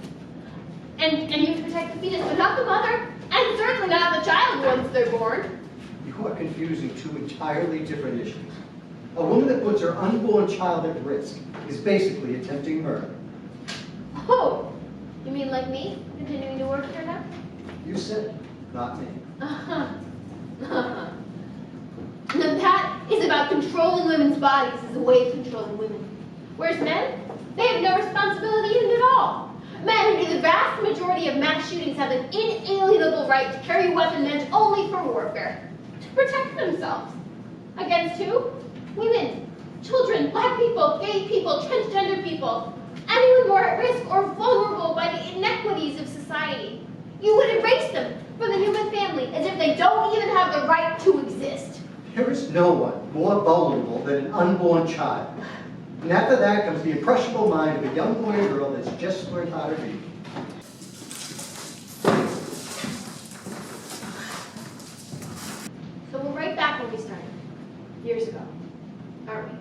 And you protect the fetus, but not the mother, and certainly not the child once they're born. You are confusing two entirely different issues. A woman that puts her unborn child at risk is basically attempting murder. Oh, you mean like me, continuing to work here now? You said it, not me. Uh-huh. Uh-huh. Now that is about controlling women's bodies as a way of controlling women. Whereas men, they have no responsibility in it at all. Men who do the vast majority of mass shootings have an inalienable right to carry a weapon meant only for warfare, to protect themselves. Against who? Women, children, black people, gay people, transgender people, anyone more at risk or vulnerable by the inequities of society. You would erase them from the human family as if they don't even have the right to exist. There is no one more vulnerable than an unborn child. And after that comes the impressionable mind of a young boy or girl that's just learned how to read. So we're right back when we started, years ago, aren't we?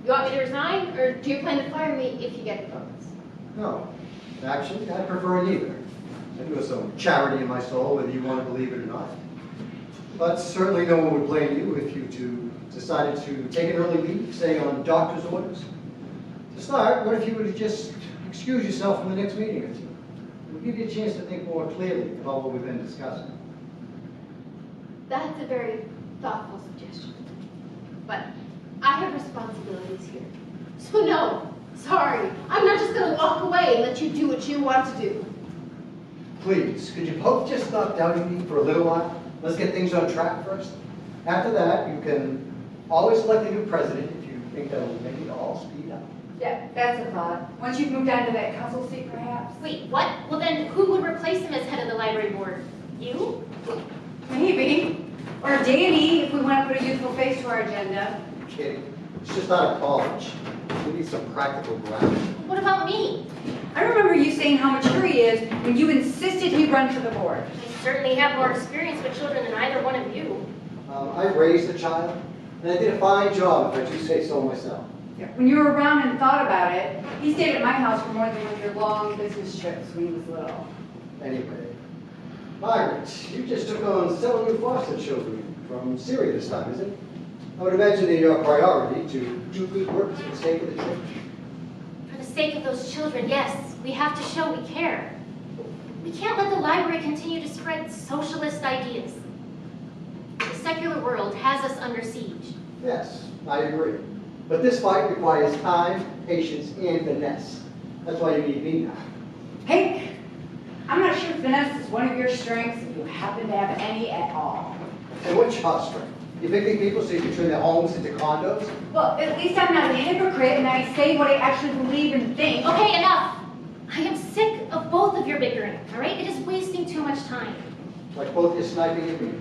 You want me to resign, or do you plan to fire me if you get the votes? No, actually, I prefer neither. I do have some charity in my soul, whether you want to believe it or not. But certainly no one would blame you if you two decided to take an early leave, say on doctor's orders. To start, what if you were to just excuse yourself from the next meeting or two? It would give you a chance to think more clearly about what we've been discussing. That's a very thoughtful suggestion. But I have responsibilities here. So no, sorry. I'm not just going to walk away and let you do what you want to do. Please, could you both just stop doubting me for a little while? Let's get things on track first. After that, you can always select a new president if you think that will make it all speed up. Yeah, that's a thought. Once you've moved on to that council seat, perhaps? Wait, what? Well then, who would replace him as head of the library board? You? Maybe. Or Danny, if we want to put a youthful face to our agenda. Kidding. It's just out of college. We need some practical ground. What about me? I remember you saying how mature he is when you insisted he run for the board. I certainly have more experience with children than either one of you. I raised a child, and I did a fine job, if I do say so myself. Yeah. When you were around and thought about it, he stayed at my house for more than one of your long business trips when he was little. Anyway, Margaret, you just took on several new foster children from Syria this time, isn't it? I would imagine that your priority to do good work for the sake of the church. For the sake of those children, yes, we have to show we care. We can't let the library continue to spread socialist ideas. The secular world has us under siege. Yes, I agree. But this fight requires time, patience, and finesse. That's why you need me now. Hank, I'm not sure finesse is one of your strengths if you happen to have any at all. And what's your strength? Evicting people so you can turn their homes into condos? Well, at least I'm not a hypocrite and I say what I actually believe and think. Okay, enough! I am sick of both of your bickering, all right? It is wasting too much time. Like both you're sniping at me.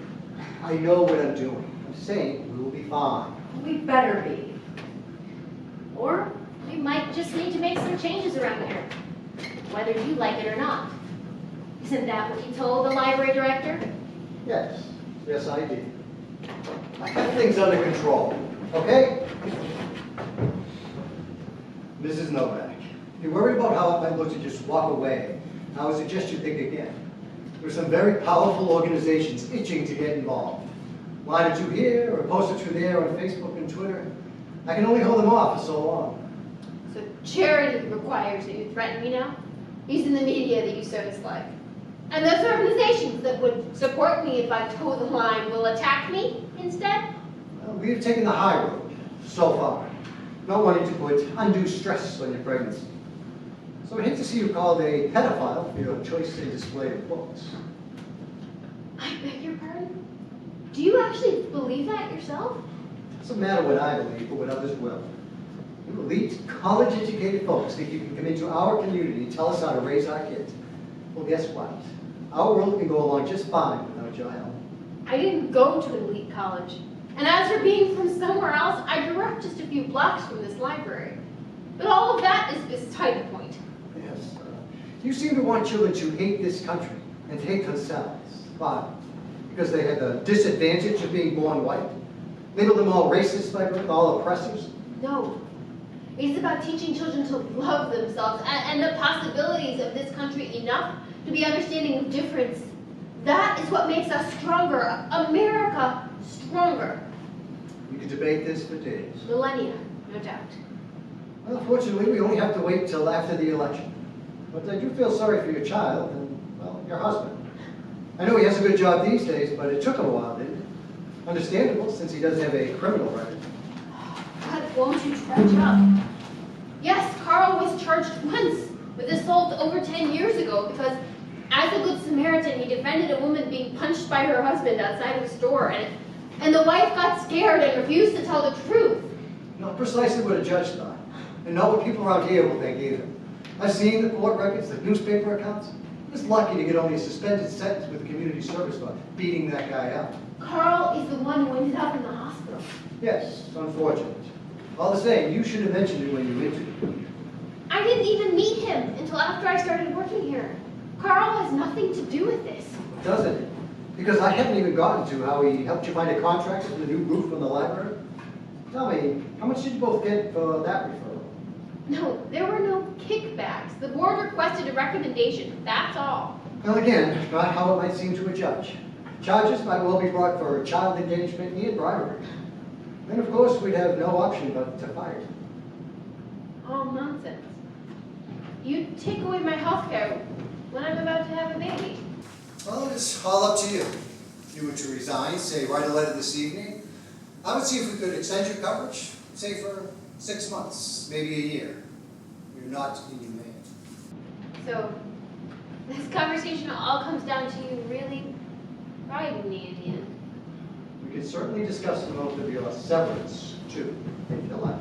I know what I'm doing. I'm saying we will be fine. We better be. Or we might just need to make some changes around here, whether you like it or not. Isn't that what you told the library director? Yes, yes I did. I have things under control, okay? Mrs. Novak, if you're worried about how it might look to just walk away, I would suggest you think again. There are some very powerful organizations itching to get involved. Line or two here, or a post or two there on Facebook and Twitter. I can only hold them off for so long. So charity requires that you threaten me now? Using the media that you so dislike. And those organizations that would support me if I toe the line will attack me instead? Well, we've taken the high road so far, not wanting to put undue stress on your pregnancy. So I hate to see you called a pedophile for your choice and display of books. I beg your pardon? Do you actually believe that yourself? It doesn't matter what I believe, but what others will. You elite, college-educated folks think you can come into our community and tell us how to raise our kids. Well, guess what? Our world can go along just fine without your help. I didn't go to an elite college. And as for being from somewhere else, I grew up just a few blocks from this library. But all of that is beside the point. Yes, you seem to want children to hate this country and hate themselves. Why? Because they had the disadvantage of being born white? Label them all racist by birth, all oppressors? No. It's about teaching children to love themselves and the possibilities of this country enough to be understanding of difference. That is what makes us stronger. America stronger. We could debate this for days. Millennia, no doubt. Well, fortunately, we only have to wait till after the election. But I do feel sorry for your child and, well, your husband. I know he has a good job these days, but it took him a while, didn't it? Understandable, since he doesn't have a criminal record. God, won't you trudge up? Yes, Carl was charged once with assault over 10 years ago because, as a good Samaritan, he defended a woman being punched by her husband outside of a store, and the wife got scared and refused to tell the truth. Not precisely what a judge thought, and not what people around here will think either. I've seen the court records, the newspaper accounts. He was lucky to get only a suspended sentence with the community service for beating that guy up. Carl is the one who ended up in the hospital. Yes, it's unfortunate. All the same, you should have mentioned it when you interviewed. I didn't even meet him until after I started working here. Carl has nothing to do with this. Doesn't it? Because I haven't even gotten to how he helped you find a contractor for the new roof on the library. Tell me, how much did you both get for that referral? No, there were no kickbacks. The board requested a recommendation, that's all. Well, again, not how it might seem to a judge. Charges might well be brought for child engagement and bribery. Then, of course, we'd have no option but to fire you. All nonsense. You take away my health care when I'm about to have a baby. Well, it's all up to you. If you were to resign, say, write a letter this evening, I would see if we could extend your coverage, say for 6 months, maybe a year. You're not inhumane. So, this conversation all comes down to you really bribing me in the end. We could certainly discuss the amount of your severance, too, if you like.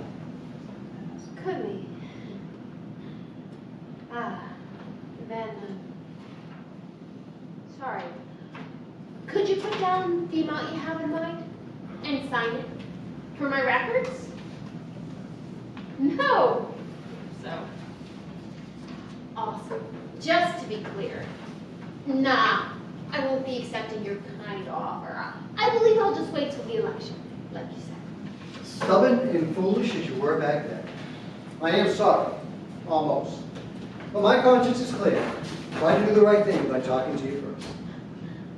Could we? Then, sorry. Could you put down the amount you have in mind and sign it for my records? No. So, awesome. Just to be clear, nah, I won't be accepting your kind offer. I believe I'll just wait till the election, like you said. Stubborn and foolish as you were back then. I am sorry. Almost. But my conscience is clear. Try to do the right thing by talking to you first.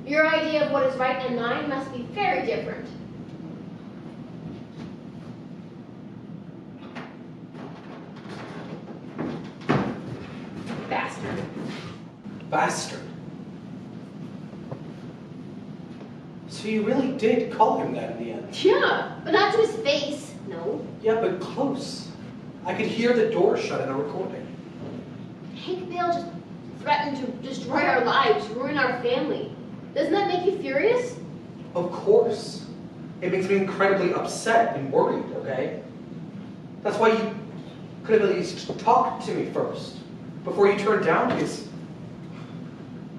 Your idea of what is right and mine must be very different. Bastard. Bastard. So you really did call him that in the end? Yeah, but not to his face. No. Yeah, but close. I could hear the door shut in a recording. Hank Bayle just threatened to destroy our lives, ruin our family. Doesn't that make you furious? Of course. It makes me incredibly upset and worried, okay? That's why you could have at least talked to me first, before you turned down his,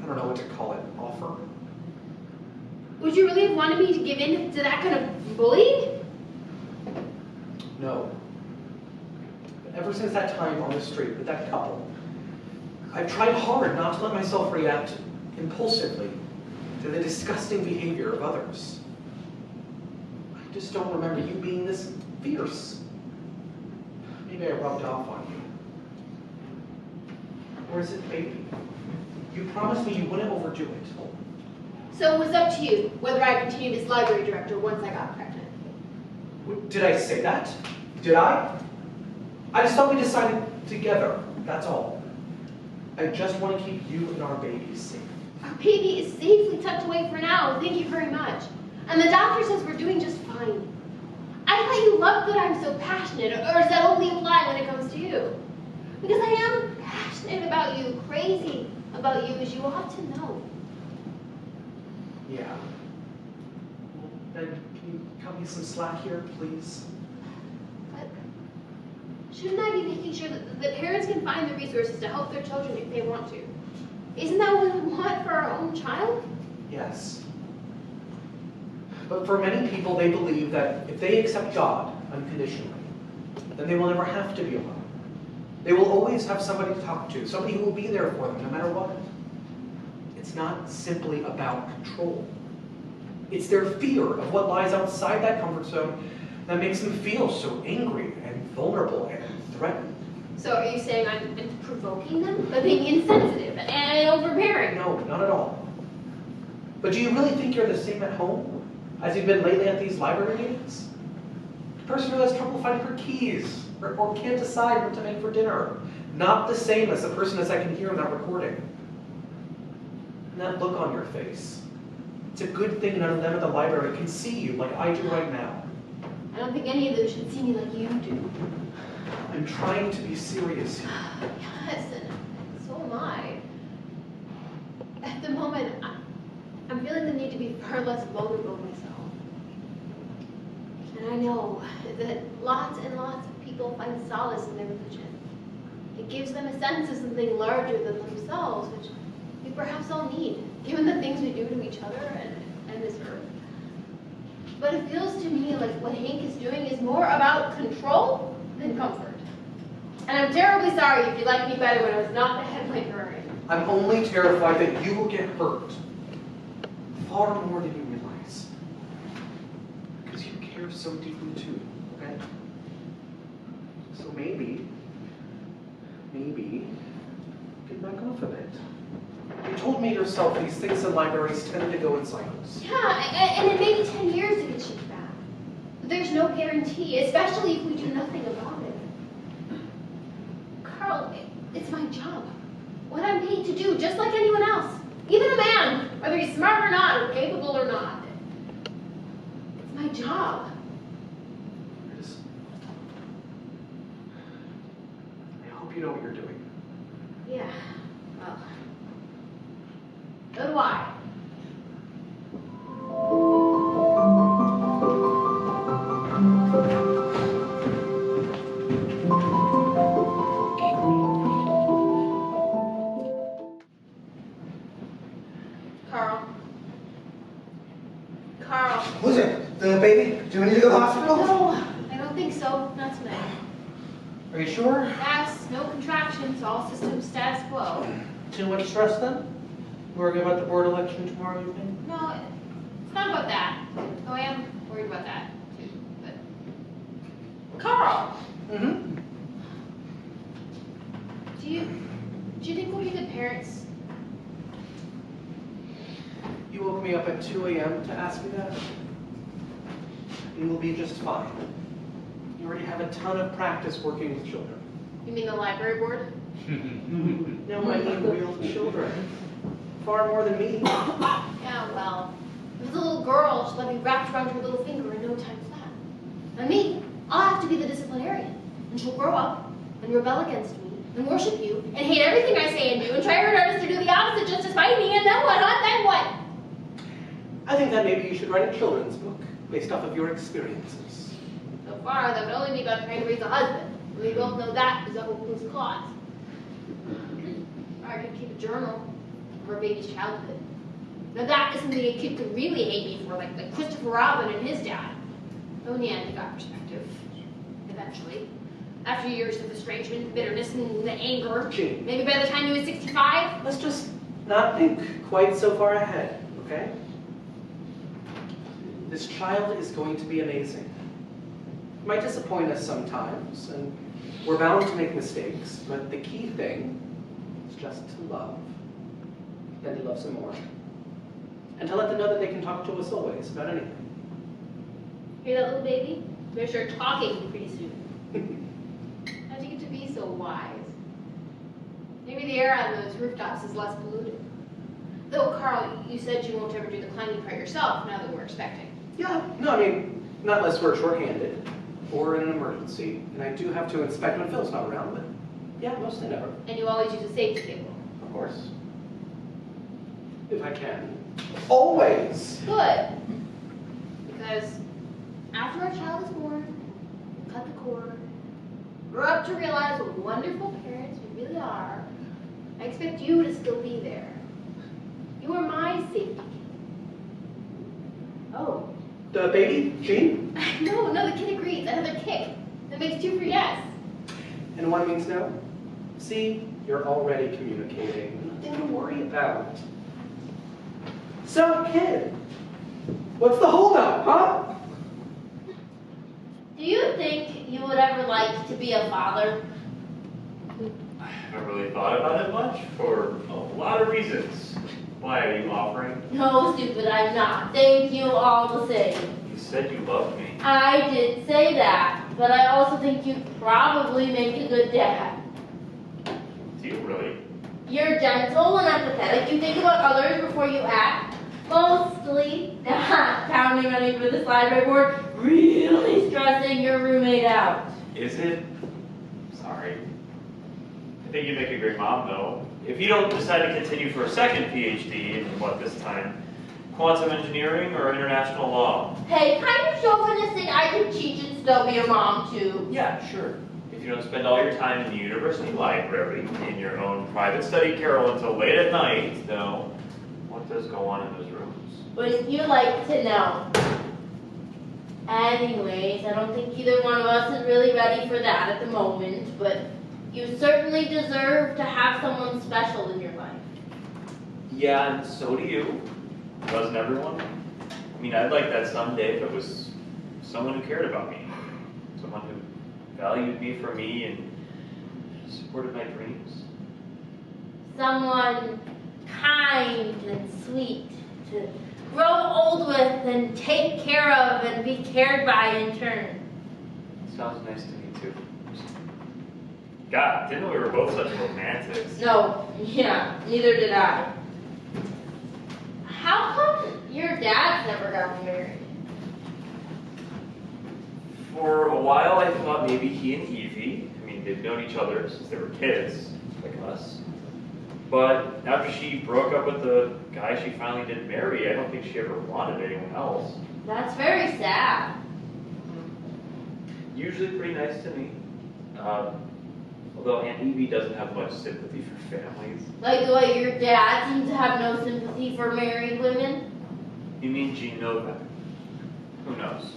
I don't know what to call it, offer. Would you really have wanted me to give in to that kind of bullying? No. But ever since that time on the street with that couple, I've tried hard not to let myself react impulsively to the disgusting behavior of others. I just don't remember you being this fierce. Maybe I rubbed off on you. Or is it baby? You promised me you wouldn't overdo it. So it was up to you whether I continued as library director once I got pregnant. Did I say that? Did I? I just thought we decided together, that's all. I just want to keep you and our babies safe. Our baby is safely tucked away for now, thank you very much. And the doctor says we're doing just fine. I thought you loved that I'm so passionate, or does that only apply when it comes to you? Because I am passionate about you, crazy about you, as you ought to know. Yeah. Well, then, can you cut me some slack here, please? But shouldn't I be making sure that parents can find the resources to help their children if they want to? Isn't that what we want for our own child? Yes. But for many people, they believe that if they accept God unconditionally, then they will never have to be alone. They will always have somebody to talk to, somebody who will be there for them no matter what. It's not simply about control. It's their fear of what lies outside that comfort zone that makes them feel so angry and vulnerable and threatened. So are you saying I'm provoking them by being insensitive and overbearing? No, not at all. But do you really think you're the same at home as you've been lately at these library meetings? The person who has trouble finding her keys or can't decide what to make for dinner. Not the same as the person as I can hear in that recording. And that look on your face. It's a good thing none of them at the library can see you like I do right now. I don't think any of them should see me like you do. I'm trying to be serious here. Yes, and so am I. At the moment, I'm feeling the need to be far less vulnerable myself. And I know that lots and lots of people find solace in their religion. It gives them a sense of something larger than themselves, which we perhaps all need, given the things we do to each other and this earth. But it feels to me like what Hank is doing is more about control than comfort. And I'm terribly sorry if you liked me better when I was not the head librarian. I'm only terrified that you will get hurt. Far more than you realize. Because you care so deeply too, okay? So maybe, get back off of it. You told me yourself these things in libraries tend to go in cycles. Yeah, and it may be 10 years to get shipped back. But there's no guarantee, especially if we do nothing about it. Carl, it's my job. What I'm paid to do, just like anyone else. Even a man, whether he's smart or not, or capable or not. It's my job. I hope you know what you're doing. Yeah, well, so do I. Carl. Who's it? The baby? Do we need to go to the hospital? No, I don't think so. Not tonight. Are you sure? Yes, no contractions, all systems status quo. Too much stress then? Worrying about the board election tomorrow evening? No, it's not about that. Though I am worried about that, too. But Carl! Mm-hmm. Do you think we'll be good parents? You woke me up at 2 a.m. to ask me that? You will be just fine. You already have a ton of practice working with children. You mean the library board? No, I mean real children. Far more than me. Yeah, well, if it's a little girl, she'll let me wrapped around her little finger in no time flat. And me, I'll have to be the disciplinarian. And she'll grow up and rebel against me and worship you and hate everything I say and do and try her hardest to do the opposite just to spite me, and then what, huh? Then what? I think that maybe you should write a children's book based off of your experiences. So far, that would only be about trying to raise a husband. We both know that is a hopeless cause. Or I could keep a journal of our baby's childhood. Now that is something a kid could really hate me for, like Christopher Robin and his dad. Though in the end, he got perspective. Eventually. After years of estrangement, bitterness, and the anger. Gee. Maybe by the time he was 65. Let's just not think quite so far ahead, okay? This child is going to be amazing. It might disappoint us sometimes, and we're bound to make mistakes, but the key thing is just to love. Then to love some more. And to let them know that they can talk to us always about anything. Hear that, little baby? Better start talking pretty soon. How'd you get to be so wise? Maybe the air on those rooftops is less polluted. Though, Carl, you said you won't ever do the climbing part yourself now that we're expecting. Yeah, no, I mean, not unless we're short-handed or in an emergency. And I do have to inspect when Phil's not around, but yeah, mostly never. And you always use a safety cable. Of course. If I can. Always! Good. Because after a child is born, we cut the cord, grow up to realize what wonderful parents we really are, I expect you to still be there. You are my safety. Oh. The baby, Jean? No, the kid agrees. Another kick. That makes 2 for yes. And 1 means no? See, you're already communicating. Nothing to worry about. So, kid, what's the holdup, huh? Do you think you would ever like to be a father? I haven't really thought about it much for a lot of reasons. Why are you offering? No, stupid, I'm not. Thank you all the same. You said you loved me. I did say that, but I also think you'd probably make a good dad. Do you really? You're gentle and empathetic. You think about others before you act. Mostly not pounding on you for this library board, really stressing your roommate out. Is it? Sorry. I think you make a great mom, though. If you don't decide to continue for a second PhD in what this time? Quantum engineering or international law? Hey, kind of chauvinistic, I could teach and still be a mom, too. Yeah, sure. If you don't spend all your time in the university library, in your own private study carrel until late at night, though, what does go on in those rooms? Wouldn't you like to know? Anyways, I don't think either one of us is really ready for that at the moment, but you certainly deserve to have someone special in your life. Yeah, and so do you. Doesn't everyone? I mean, I'd like that someday if it was someone who cared about me. Someone who valued me for me and supported my dreams. Someone kind and sweet to grow old with and take care of and be cared by in turn. Sounds nice to me, too. God, didn't know we were both such romantics. No, yeah, neither did I. How come your dad's never gotten married? For a while, I thought maybe he and Evie, I mean, they've known each other since they were kids, like us. But after she broke up with the guy she finally did marry, I don't think she ever wanted anyone else. That's very sad. Usually pretty nice to me. Although Aunt Evie doesn't have much sympathy for families. Like the way your dad seems to have no sympathy for married women? You mean Jean Novak? Who knows?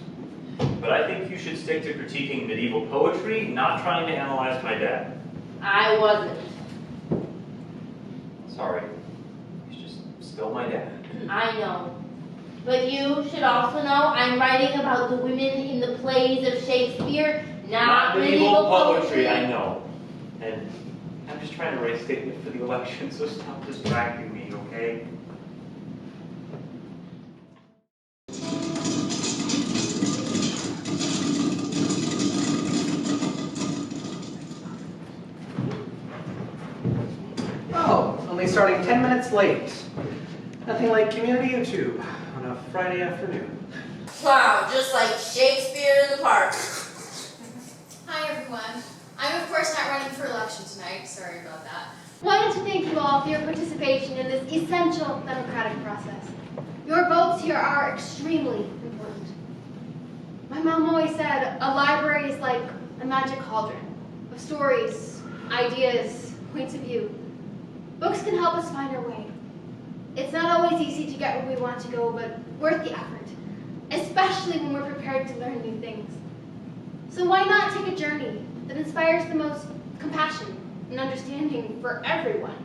But I think you should stick to critiquing medieval poetry, not trying to analyze my dad. I wasn't. Sorry. He's just still my dad. I know. But you should also know I'm writing about the women in the plays of Shakespeare, not medieval poetry. I know. And I'm just trying to raise statement for the election, so stop distracting me, okay? Oh, only starting 10 minutes late. Nothing like community YouTube on a Friday afternoon. Wow, just like Shakespeare in the park. Hi, everyone. I'm, of course, not running for election tonight. Sorry about that. Wanted to thank you all for your participation in this essential democratic process. Your votes here are extremely important. My mom always said a library is like a magic cauldron of stories, ideas, points of view. Books can help us find our way. It's not always easy to get where we want to go, but worth the effort, especially when we're prepared to learn new things. So why not take a journey that inspires the most compassion and understanding for everyone?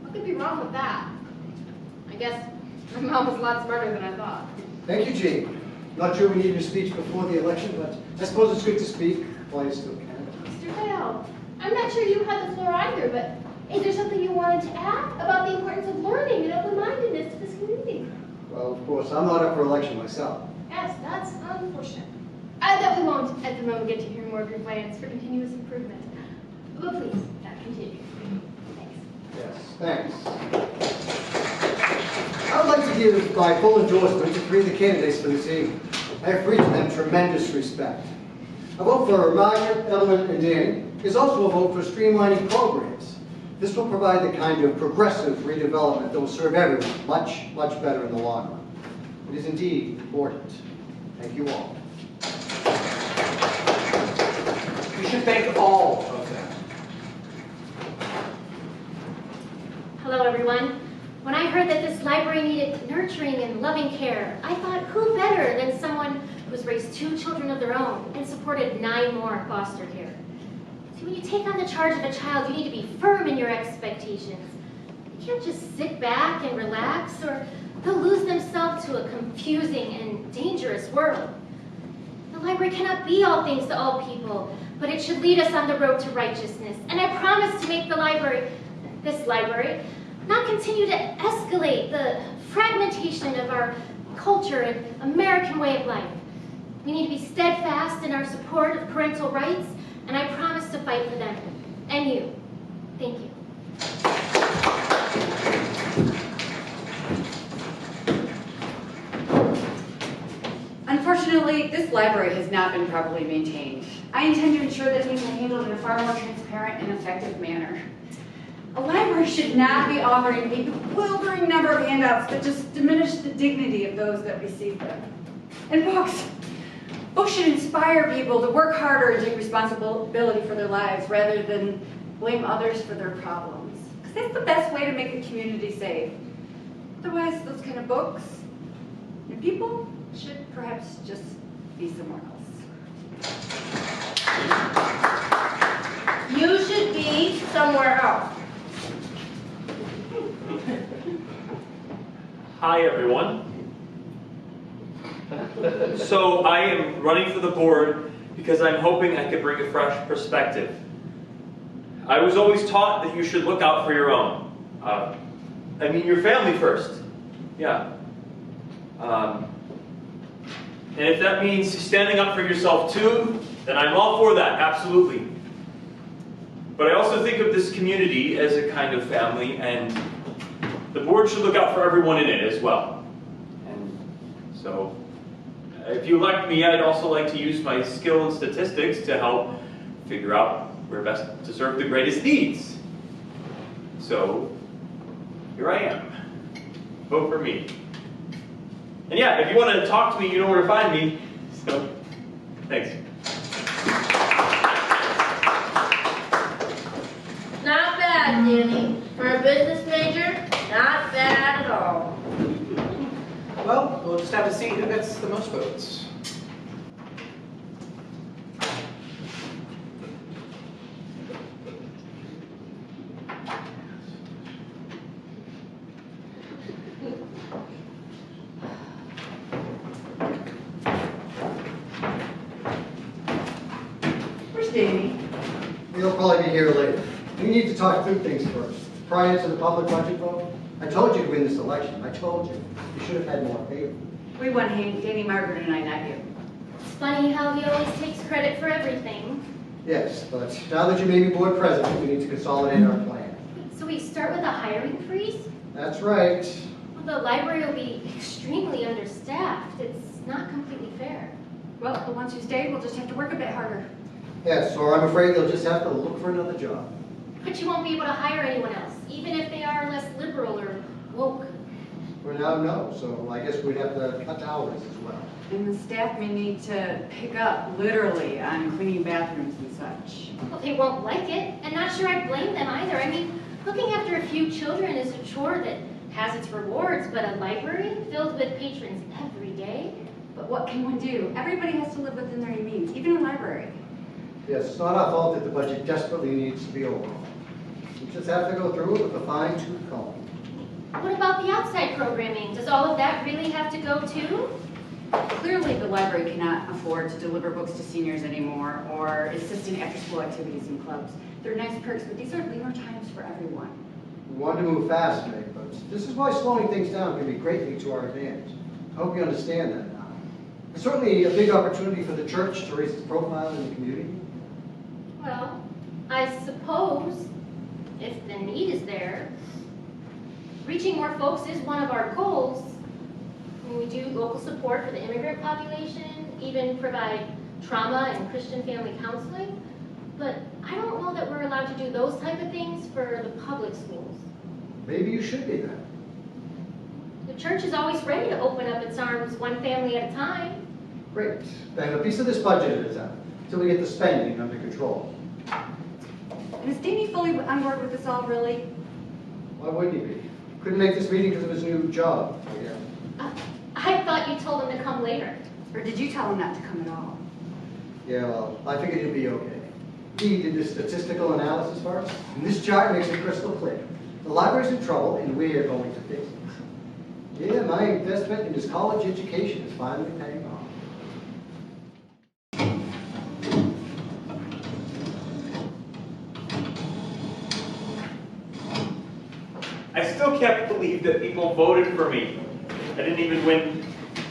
What could be wrong with that? I guess my mom was a lot smarter than I thought. Thank you, Jean. Not sure we need your speech before the election, but I suppose it's good to speak while you still can. Mr. Bayle, I'm not sure you had the floor either, but is there something you wanted to add about the importance of learning and open-mindedness to this community? Well, of course, I'm not up for election myself. Yes, that's unfortunate. That we won't at the moment get to hear more of your plans for continuous improvement. But please, continue. Thanks. Yes, thanks. I would like to give my full endorsement to 3 of the candidates for this evening. I have for each of them tremendous respect. A vote for Margaret, Evelyn, and Danny is also a vote for streamlining programs. This will provide the kind of progressive redevelopment that will serve everyone much, much better in the long run. It is indeed important. Thank you all. You should thank all of them. Hello, everyone. When I heard that this library needed nurturing and loving care, I thought, who better than someone who's raised 2 children of their own and supported 9 more in foster care. See, when you take on the charge of a child, you need to be firm in your expectations. You can't just sit back and relax, or they'll lose themselves to a confusing and dangerous world. The library cannot be all things to all people, but it should lead us on the road to righteousness. And I promise to make the library, this library, not continue to escalate the fragmentation of our culture and American way of life. We need to be steadfast in our support of parental rights, and I promise to fight for them. And you. Thank you. Unfortunately, this library has not been properly maintained. I intend to ensure that things are handled in a far more transparent and effective manner. A library should not be offering a bewildering number of handouts that just diminish the dignity of those that receive them. And books should inspire people to work harder and take responsibility for their lives rather than blame others for their problems. Because that's the best way to make a community safe. Otherwise, those kind of books and people should perhaps just be somewhere else. You should be somewhere else. Hi, everyone. So I am running for the board because I'm hoping I could bring a fresh perspective. I was always taught that you should look out for your own. I mean, your family first. Yeah. And if that means standing up for yourself too, then I'm all for that, absolutely. But I also think of this community as a kind of family, and the board should look out for everyone in it as well. And so, if you elect me, I'd also like to use my skill in statistics to help figure out where best to serve the greatest needs. So, here I am. Vote for me. And yeah, if you want to talk to me, you know where to find me. So, thanks. Not bad, Danny. For a business major, not bad at all. Well, we'll just have to see who gets the most votes. Where's Davey? He'll probably be here later. We need to talk through things first. Prior to the public budget vote, I told you to win this election. I told you. You should have had more faith. We won Danny, Margaret, and I, not you. It's funny how he always takes credit for everything. Yes, but now that you may be board president, we need to consolidate our plan. So we start with a hiring freeze? That's right. Well, the library will be extremely understaffed. It's not completely fair. Well, but once you stay, we'll just have to work a bit harder. Yes, or I'm afraid they'll just have to look for another job. But you won't be able to hire anyone else, even if they are less liberal or woke. For now, no, so I guess we'd have to cut hours as well. And the staff may need to pick up, literally, on cleaning bathrooms and such. Well, they won't like it, and not sure I blame them either. I mean, looking after a few children is a chore that has its rewards, but a library filled with patrons every day? But what can one do? Everybody has to live within their means, even a library. Yes, it's not our fault that the budget desperately needs to be overhauled. You just have to go through it with a fine-tooth comb. What about the outside programming? Does all of that really have to go too? Clearly, the library cannot afford to deliver books to seniors anymore or assisting after-school activities and clubs. They're nice perks, but these are leaner times for everyone. We want to move fast, Meg, but this is why slowing things down can be greatly to our advantage. I hope you understand that now. It's certainly a big opportunity for the church to raise its profile in the community. Well, I suppose if the need is there, reaching more folks is one of our goals. I mean, we do local support for the immigrant population, even provide trauma and Christian family counseling, but I don't know that we're allowed to do those type of things for the public schools. Maybe you should be then. The church is always ready to open up its arms one family at a time. Great. Then a piece of this budget is out, until we get the spending under control. And is Danny fully on board with this all, really? Why wouldn't he be? Couldn't make this meeting because of his new job, I guess. I thought you told him to come later. Or did you tell him not to come at all? Yeah, well, I figured he'd be okay. He did this statistical analysis for us, and this chart makes it crystal clear. The library's in trouble, and we're going to fix it. Yeah, my investment in his college education is finally paying off. I still can't believe that people voted for me. I didn't even win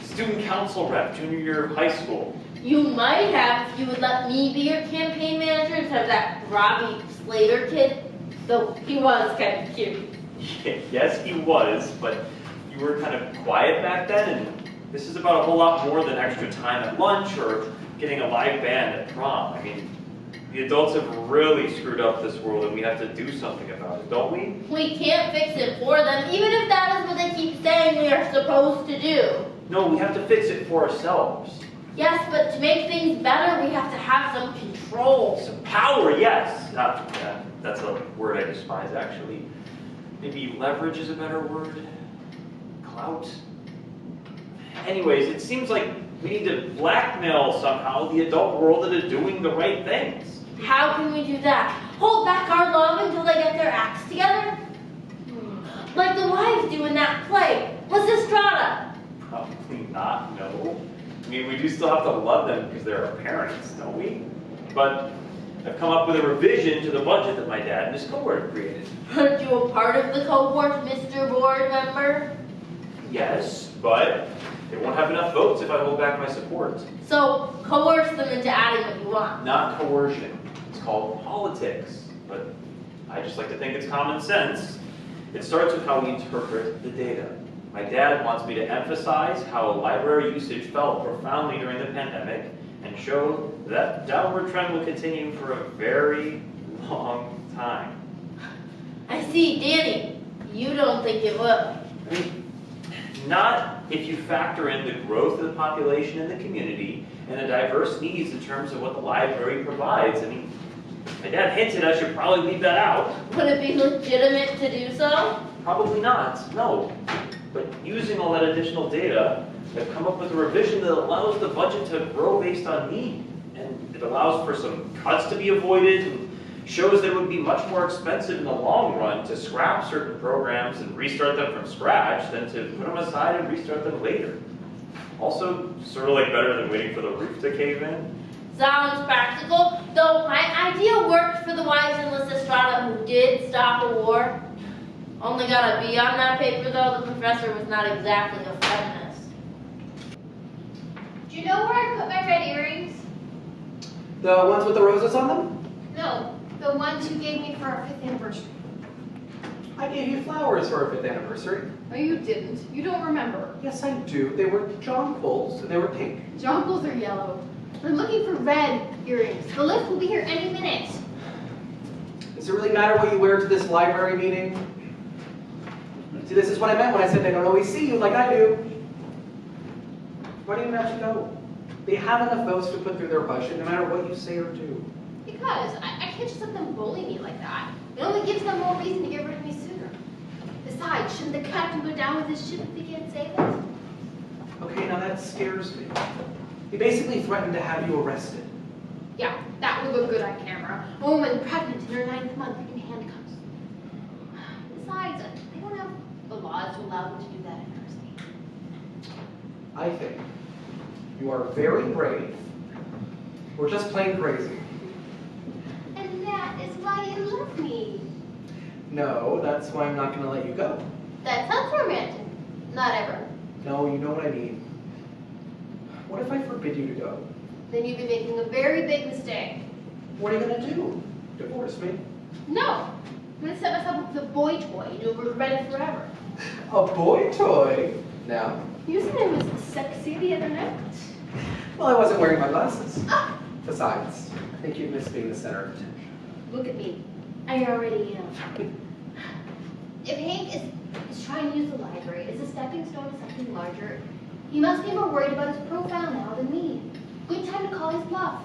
student council rep junior year of high school. You might have if you would let me be your campaign manager instead of that Robbie Slater kid. Though he was kind of cute. Yes, he was, but you were kind of quiet back then, and this is about a whole lot more than extra time at lunch or getting a live band at prom. I mean, the adults have really screwed up this world, and we have to do something about it, don't we? We can't fix it for them, even if that is what they keep saying we are supposed to do. No, we have to fix it for ourselves. Yes, but to make things better, we have to have some control. Some power, yes. That's a word I despise, actually. Maybe leverage is a better word. Clout. Anyways, it seems like we need to blackmail somehow the adult world into doing the right things. How can we do that? Hold back our love until they get their acts together? Like the wives do in that play, Lysistrata. Probably not, no. I mean, we do still have to love them because they're our parents, don't we? But I've come up with a revision to the budget that my dad and his cohort created. Aren't you a part of the cohort, Mr. Board Member? Yes, but they won't have enough votes if I hold back my support. So coerce them into adding what you want. Not coercion. It's called politics. But I just like to think it's common sense. It starts with how we interpret the data. My dad wants me to emphasize how library usage fell profoundly during the pandemic and show that downward trend will continue for a very long time. I see, Danny. You don't think it will. I mean, not if you factor in the growth of the population in the community and the diverse needs in terms of what the library provides. I mean, my dad hinted I should probably leave that out. Would it be legitimate to do so? Probably not, no. But using all that additional data, I've come up with a revision that allows the budget to grow based on need. And it allows for some cuts to be avoided and shows that it would be much more expensive in the long run to scrap certain programs and restart them from scratch than to put them aside and restart them later. Also, sort of like better than waiting for the roof to cave in. Sounds practical, though my idea worked for the wives in Lysistrata who did stop a war. Only got a B on that paper, though. The professor was not exactly a feminist. Do you know where I put my red earrings? The ones with the roses on them? No, the ones you gave me for our 5th anniversary. I gave you flowers for our 5th anniversary. No, you didn't. You don't remember. Yes, I do. They were jonquils, and they were pink. Jonquils are yellow. We're looking for red earrings. The lift will be here any minute. Does it really matter what you wear to this library meeting? See, this is what I meant when I said they don't always see you like I do. Why do you have to go? They have enough votes to put through their budget no matter what you say or do. Because I can't just let them bully me like that. It only gives them more reason to get rid of me sooner. Besides, shouldn't the captain go down with his ship if he can't save it? Okay, now that scares me. He basically threatened to have you arrested. Yeah, that would look good on camera. A woman pregnant in her 9th month in handcuffs. to allow them to do that in our state. I think you are very brave, or just plain crazy. And that is why you love me. No, that's why I'm not going to let you go. That sounds romantic. Not ever. No, you know what I mean. What if I forbid you to go? Then you'd be making a very big mistake. What are you going to do? Divorce me? No. I'm going to set myself up with a boy toy and you'll regret it forever. A boy toy? No. You said I was sexy the other night. Well, I wasn't wearing my glasses. Ah, Besides, I think you'd miss being the center of attention. look at me. I already am. If Hank is trying to use the library as a stepping stone to something larger, he must be more worried about his profile now than me. Good time to call his bluff.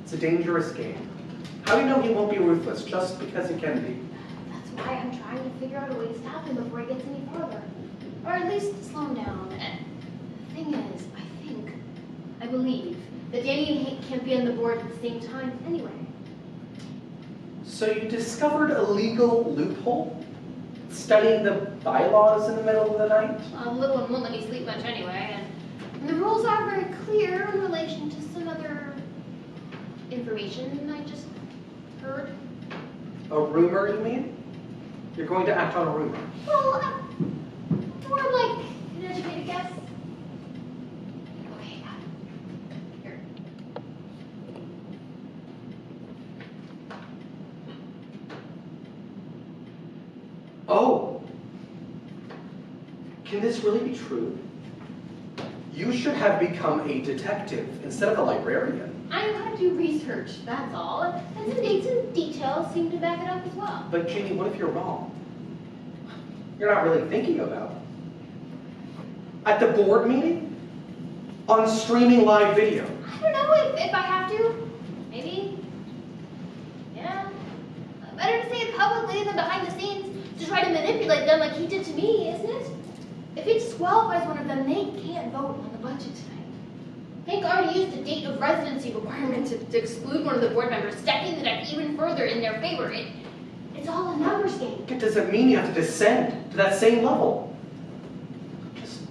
It's a dangerous game. How do you know he won't be ruthless just because he can be? That's why I'm trying to figure out a way to stop him before he gets any further. Or at least slow him down. And the thing is, I believe that Danny and Hank can't be on the board at the same time anyway. So you discovered a legal loophole? Studying the bylaws in the middle of the night? The little one won't let me sleep much anyway, and the rules are very clear in relation to some other information I just heard. A rumor, you mean? You're going to act on a rumor? Well, more like an educated guess. Okay, here. Oh! Can this really be true? You should have become a detective instead of a librarian. I know how to do research, that's all. And some dates and details seem to back it up as well. But Jamie, what if you're wrong? You're not really thinking about it. At the board meeting? On streaming live video? I don't know if I have to. Maybe. Yeah. Better to say it publicly than behind the scenes to try to manipulate them like he did to me, isn't it? If he disqualifies one of them, they can't vote on the budget tonight. Hank already used the date of residency requirement to exclude one of the board members, stacking the deck even further in their favor. It's all a numbers game. It doesn't mean you have to descend to that same level. Just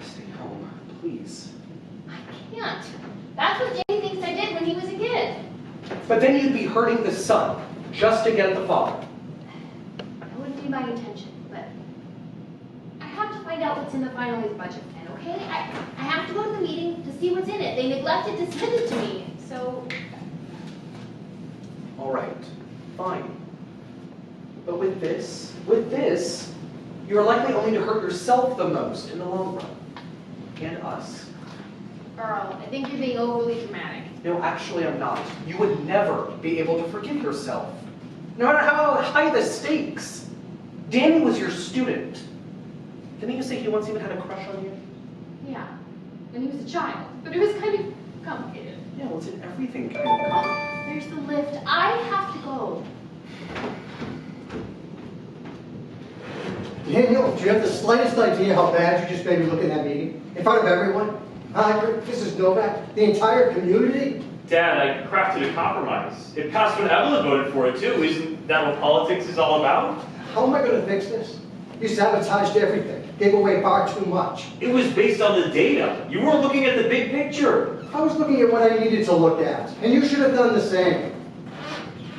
stay home, please. I can't. That's what Jamie thinks I did when he was a kid. But then you'd be hurting the son just to get at the father. That wouldn't be my intention, but I have to find out what's in the finalized budget plan, okay? I have to go to the meeting to see what's in it. They neglected to send it to me, so... All right, fine. But with this, you're likely only to hurt yourself the most in the long run. And us. Earl, I think you're being overly dramatic. No, actually I'm not. You would never be able to forgive yourself. No matter how high the stakes. Danny was your student. Didn't you say he once even had a crush on you? Yeah, when he was a child. But it was kind of complicated. Yeah, well, it's in everything kind of complicated. There's the lift. I have to go. Daniel, do you have the slightest idea how bad you just made me look in that meeting? In front of everyone? Mrs. Novak, the entire community? Dad, I crafted a compromise. It passed when Evelyn voted for it too. Isn't that what politics is all about? How am I going to fix this? You sabotaged everything, gave away far too much. It was based on the data. You weren't looking at the big picture. I was looking at what I needed to look at, and you should have done the same.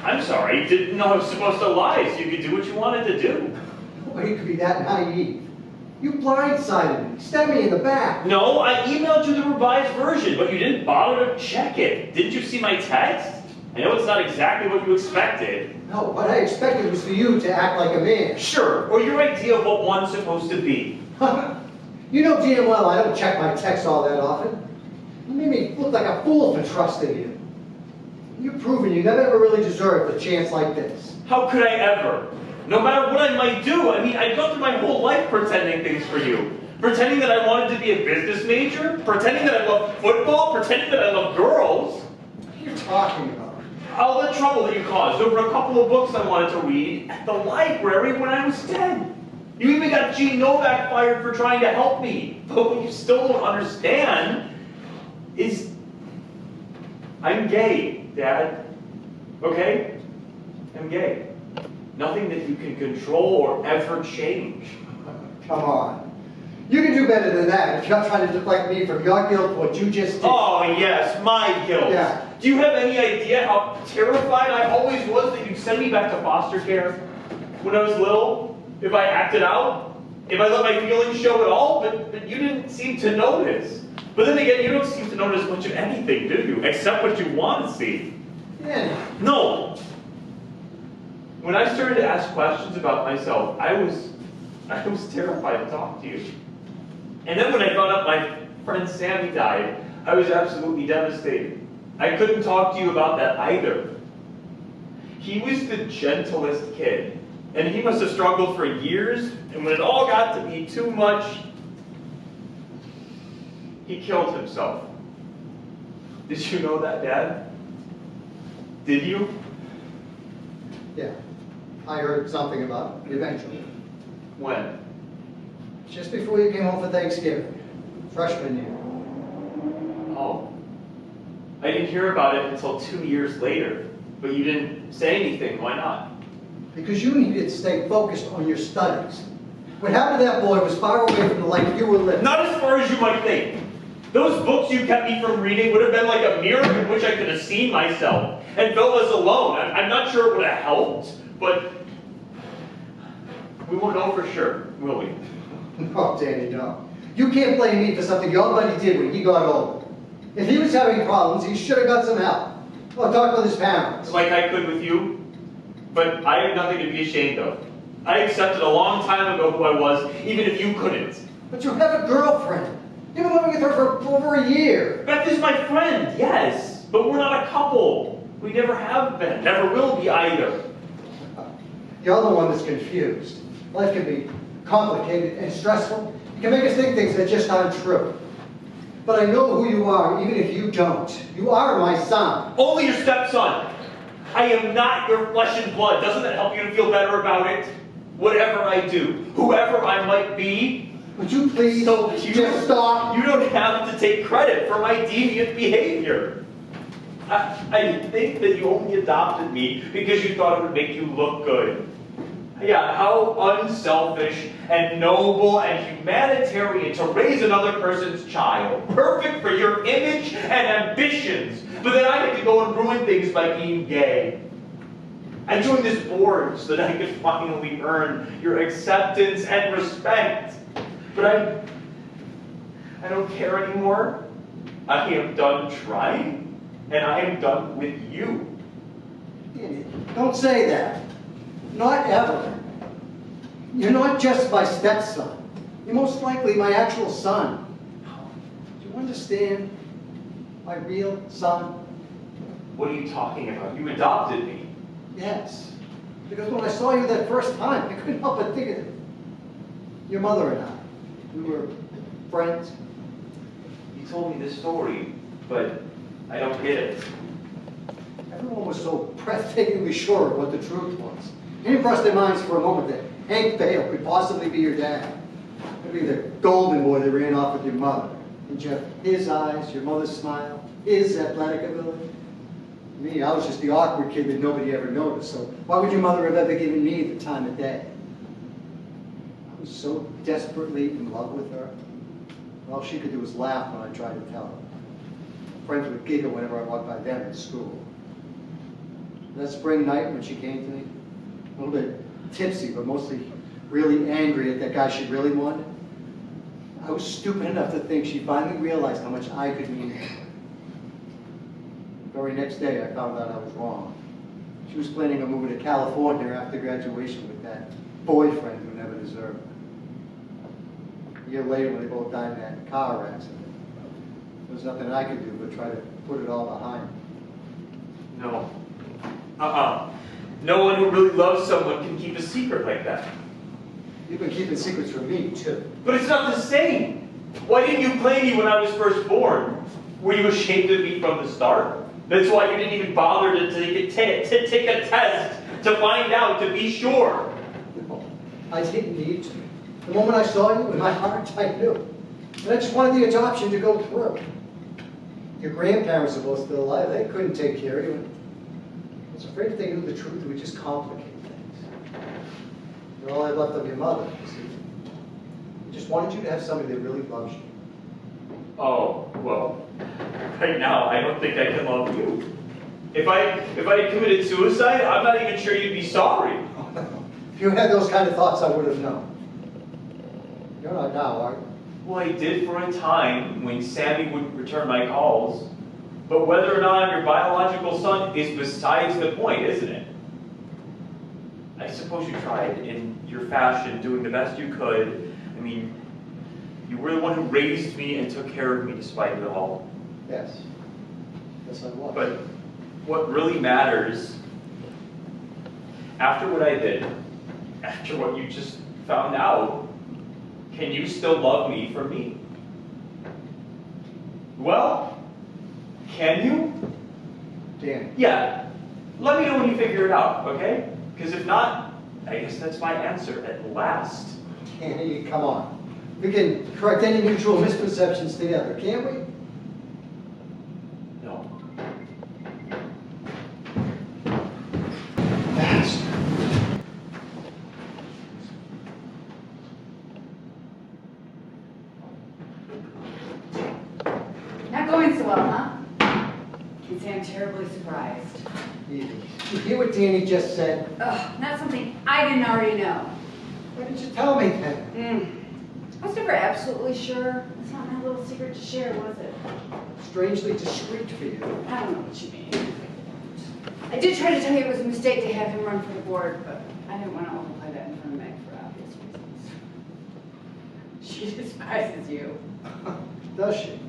I'm sorry, didn't know I was supposed to lie so you could do what you wanted to do. Nobody could be that naive. You blindsided me, stabbed me in the back. No, I emailed you the revised version, but you didn't bother to check it. Didn't you see my text? I know it's not exactly what you expected. No, what I expected was for you to act like a man. Sure, or your idea of what one's supposed to be. You know damn well I don't check my texts all that often. You made me look like a fool for trusting you. You've proven you never ever really deserved a chance like this. How could I ever? No matter what I might do, I mean, I've gone through my whole life pretending things for you. Pretending that I wanted to be a business major, pretending that I love football, pretending that I love girls. What are you talking about? All the trouble that you caused over a couple of books I wanted to read at the library when I was 10. You even got Jean Novak fired for trying to help me. But what you still don't understand is I'm gay, Dad. Okay? I'm gay. Nothing that you can control or ever change. Come on. You can do better than that if you're trying to deflect me from your guilt for what you just did. Oh, yes, my guilt. Yeah. Do you have any idea how terrified I always was that you'd send me back to foster care when I was little? If I acted out? If I let my feelings show at all? But you didn't seem to notice. But then again, you don't seem to notice much of anything, do you? Except what you want to see. Yeah. No. When I started to ask questions about myself, I was terrified to talk to you. And then when I found out my friend Sammy died, I was absolutely devastated. I couldn't talk to you about that either. He was the gentlest kid, and he must have struggled for years, and when it all got to be too much, he killed himself. Did you know that, Dad? Did you? Yeah. I heard something about it eventually. When? Just before you came home for Thanksgiving. Freshman year. Oh. I didn't hear about it until 2 years later. But you didn't say anything. Why not? Because you needed to stay focused on your studies. What happened to that boy was far away from the life you were living. Not as far as you might think. Those books you kept me from reading would have been like a mirror in which I could have seen myself and felt less alone. I'm not sure it would have helped, but we won't know for sure, will we? No, Danny, no. You can't blame me for something your buddy did when he got older. If he was having problems, he should have got some help. Or talked with his parents. Like I could with you, but I have nothing to be ashamed of. I accepted a long time ago who I was, even if you couldn't. But you have a girlfriend. You've been living with her for over a year. Beth is my friend, yes, but we're not a couple. We never have been, never will be either. You're the one that's confused. Life can be complicated and stressful. It can make us think things that just aren't true. But I know who you are, even if you don't. You are my son. Only your stepson. I am not your flesh and blood. Doesn't that help you to feel better about it? Whatever I do, whoever I might be, would you please just stop? You don't have to take credit for my deviant behavior. I think that you only adopted me because you thought it would make you look good. Yeah, how unselfish and noble and humanitarian to raise another person's child. Perfect for your image and ambitions. But then I had to go and ruin things by being gay. I joined this board so that I could finally earn your acceptance and respect. But I don't care anymore. I am done trying, and I am done with you. Don't say that. Not ever. You're not just my stepson. You're most likely my actual son. Do you understand? My real son? What are you talking about? You adopted me. Yes. Because when I saw you that first time, I couldn't help but think of it. Your mother and I. We were friends. You told me this story, but I don't get it. Everyone was so breathtakingly sure of what the truth was. It didn't cross their minds for a moment that Hank Bayle could possibly be your dad. Could be the golden boy that ran off with your mother. And Jeff, his eyes, your mother's smile, his athletic ability. Me, I was just the awkward kid that nobody ever noticed. So why would your mother have ever given me the time of day? I was so desperately in love with her. All she could do was laugh when I tried to tell her. Friends would giggle whenever I walked by them at school. That spring night when she came to me, a little bit tipsy, but mostly really angry at that guy she really wanted, I was stupid enough to think she finally realized how much I could mean to her. The very next day, I found out I was wrong. She was planning on moving to California after graduation with that boyfriend who never deserved her. A year later, when they both died in that car accident, there was nothing I could do but try to put it all behind me. No. No one who really loves someone can keep a secret like that. You've been keeping secrets from me, too. But it's not the same. Why didn't you claim me when I was first born? Were you ashamed of me from the start? That's why you didn't even bother to take a test to find out, to be sure. No, I didn't need to. The moment I saw you in my heart, I knew. And I just wanted the adoption to go through. Your grandparents are both still alive. They couldn't take care of you. I was afraid if they knew the truth, it would just complicate things. You're all I left of your mother, you see. I just wanted you to have somebody that really loves you. Oh, well, right now, I don't think I can love you. If I had committed suicide, I'm not even sure you'd be sorry. If you had those kind of thoughts, I would have known. You're not now, are you? Well, I did for a time when Sammy wouldn't return my calls. But whether or not I'm your biological son is besides the point, isn't it? I suppose you tried, in your fashion, doing the best you could. I mean, you were the one who raised me and took care of me despite it all. Yes. Yes, I was. But what really matters, after what I did, after what you just found out, can you still love me for me? Well, can you? Dan. Yeah. Let me know when you figure it out, okay? Because if not, I guess that's my answer at last. Danny, come on. We can correct any mutual misconceptions together, can't we? No. Fast. Not going so well, huh? Can say I'm terribly surprised. You hear what Danny just said? Ugh, not something I didn't already know. Why didn't you tell me then? I was never absolutely sure. It's not my little secret to share, was it? Strangely discreet for you. I don't know what you mean. I did try to tell you it was a mistake to have him run for the board, but I didn't want to overplay that in front of Meg for obvious reasons. She despises you. Does she?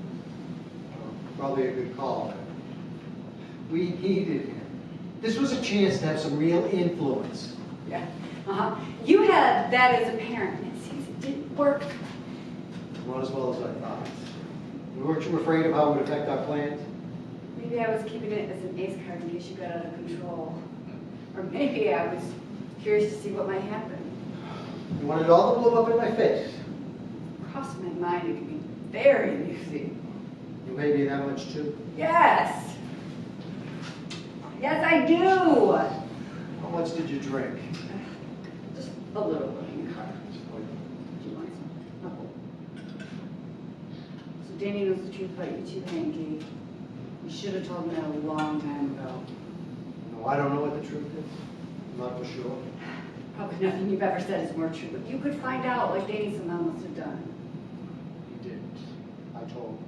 Probably a good call. We needed him. This was a chance to have some real influence. Yeah. You had that as a parent, and it seems it didn't work. Not as well as I thought. Weren't you afraid of how it would affect our plans? Maybe I was keeping it as an ace card in case you got out of control. Or maybe I was curious to see what might happen. You wanted it all to blow up in my face. Crossed my mind it could be very amusing. You hate me that much too? Yes! Yes, I do! How much did you drink? Just a little bit in the car. Do you want some? No. So Danny knows the truth about you too, Hanky. You should have told me that a long time ago. No, I don't know what the truth is. I'm not for sure. Probably nothing you've ever said is more true, but you could find out like Danny somehow must have done. You didn't. I told him.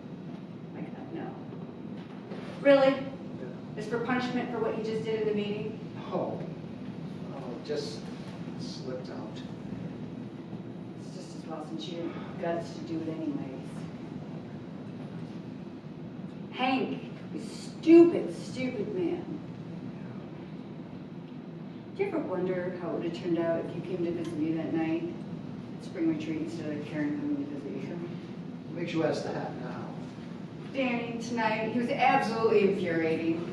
Like that, no. Really? It's for punishment for what you just did in the meeting? Oh. Oh, it just slipped out. It's just as well since you had guts to do it anyways. Hank, you stupid, stupid man. Do you ever wonder how it would have turned out if you came to visit me that night at spring retreat instead of Karen coming to visit you? What makes you ask that now? Danny, tonight, he was absolutely infuriating.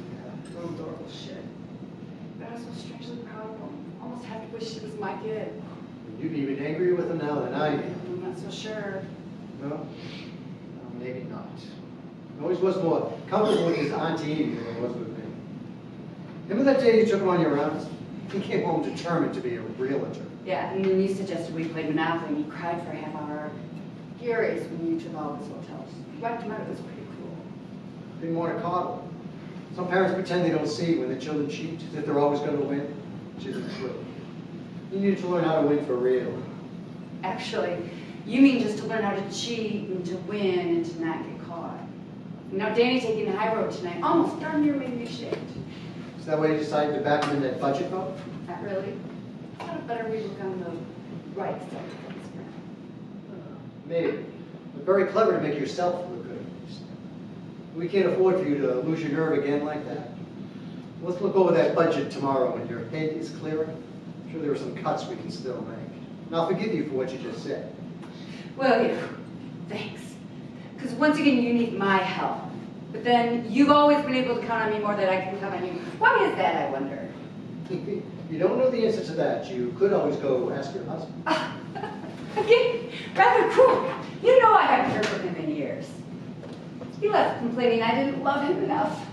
Little adorable shit. But I was so strangely proud of him. Almost have to wish he was my kid. You'd be even angrier with him now than I am. I'm not so sure. No? No, maybe not. He always was more comfortable with his Auntie Edie than he was with me. Remember that day you took him on your rounds? He came home determined to be a realtor. Yeah, and then you suggested we played Monopoly and he cried for a half hour. Furious when you took all his hotels. You wiped him out, it was pretty cool. Didn't want to coddle. Some parents pretend they don't see when their children cheat, as if they're always going to win, which isn't true. You need to learn how to win for real. Actually, you mean just to learn how to cheat and to win and to not get caught. Now Danny taking the high road tonight almost darn near made me ashamed. Is that why you decided to back him in that budget vote? Not really. I thought it better we look on the right side of things for now. Maybe. But very clever to make yourself look good at least. We can't afford for you to lose your nerve again like that. Let's look over that budget tomorrow when your head is clearer. I'm sure there are some cuts we can still make. And I'll forgive you for what you just said. Well, yeah, thanks. Because once again, you need my help. But then you've always been able to count on me more than I can count on you. Why is that, I wonder? If you don't know the answer to that, you could always go ask your husband. Again, rather cruel. You know I haven't heard from him in years. He left complaining I didn't love him enough.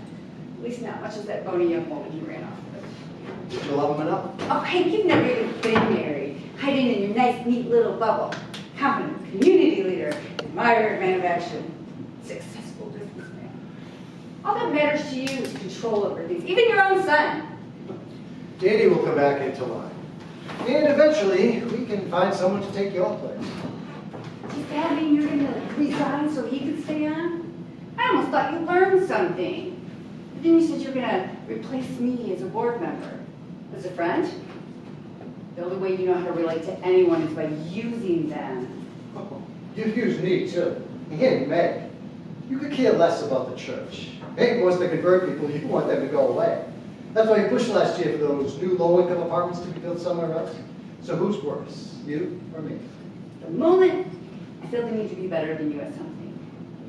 At least not much as that bony young woman he ran off with. Did you love him enough? Oh, Hank, you've never even been married. hiding in your nice, neat little bubble. Confident community leader, admired man of action, successful businessman. All that matters to you is control over things, even your own son. Danny will come back into line. And eventually, we can find someone to take your place. Does that mean you're gonna resign so he can stay on? I almost thought you learned something. But then you said you're gonna replace me as a board member. As a friend? The only way you know how to relate to anyone is by using them. Oh, you've used me too. And Meg. You could care less about the church. Meg wants to convert people, you want them to go away. That's why you pushed last year for those new low-income apartments to be built somewhere else. So who's worse, you or me? The moment I feel the need to be better than you at something.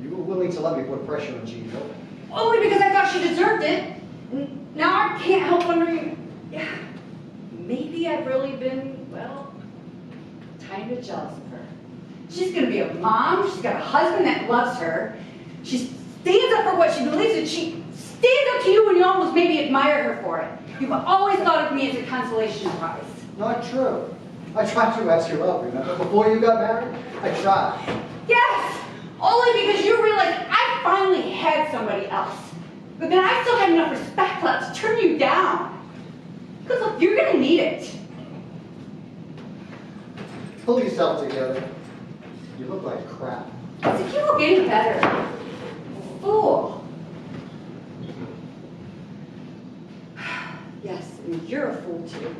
You were willing to let me put pressure on Jean Novak. Only because I thought she deserved it. Now I can't help wondering, yeah, maybe I've really been, well, kind of jealous of her. She's gonna be a mom, she's got a husband that loves her, she stands up for what she believes in, she stands up to you when you almost maybe admire her for it. You've always thought of me as a consolation prize. Not true. I tried to ask you out, remember? Before you got married, I tried. Yes, only because you realized I finally had somebody else. But then I still had enough respect left to turn you down. Because look, you're gonna need it. Pull yourself together. You look like crap. As if you were getting better. Fool. Yes, and you're a fool too.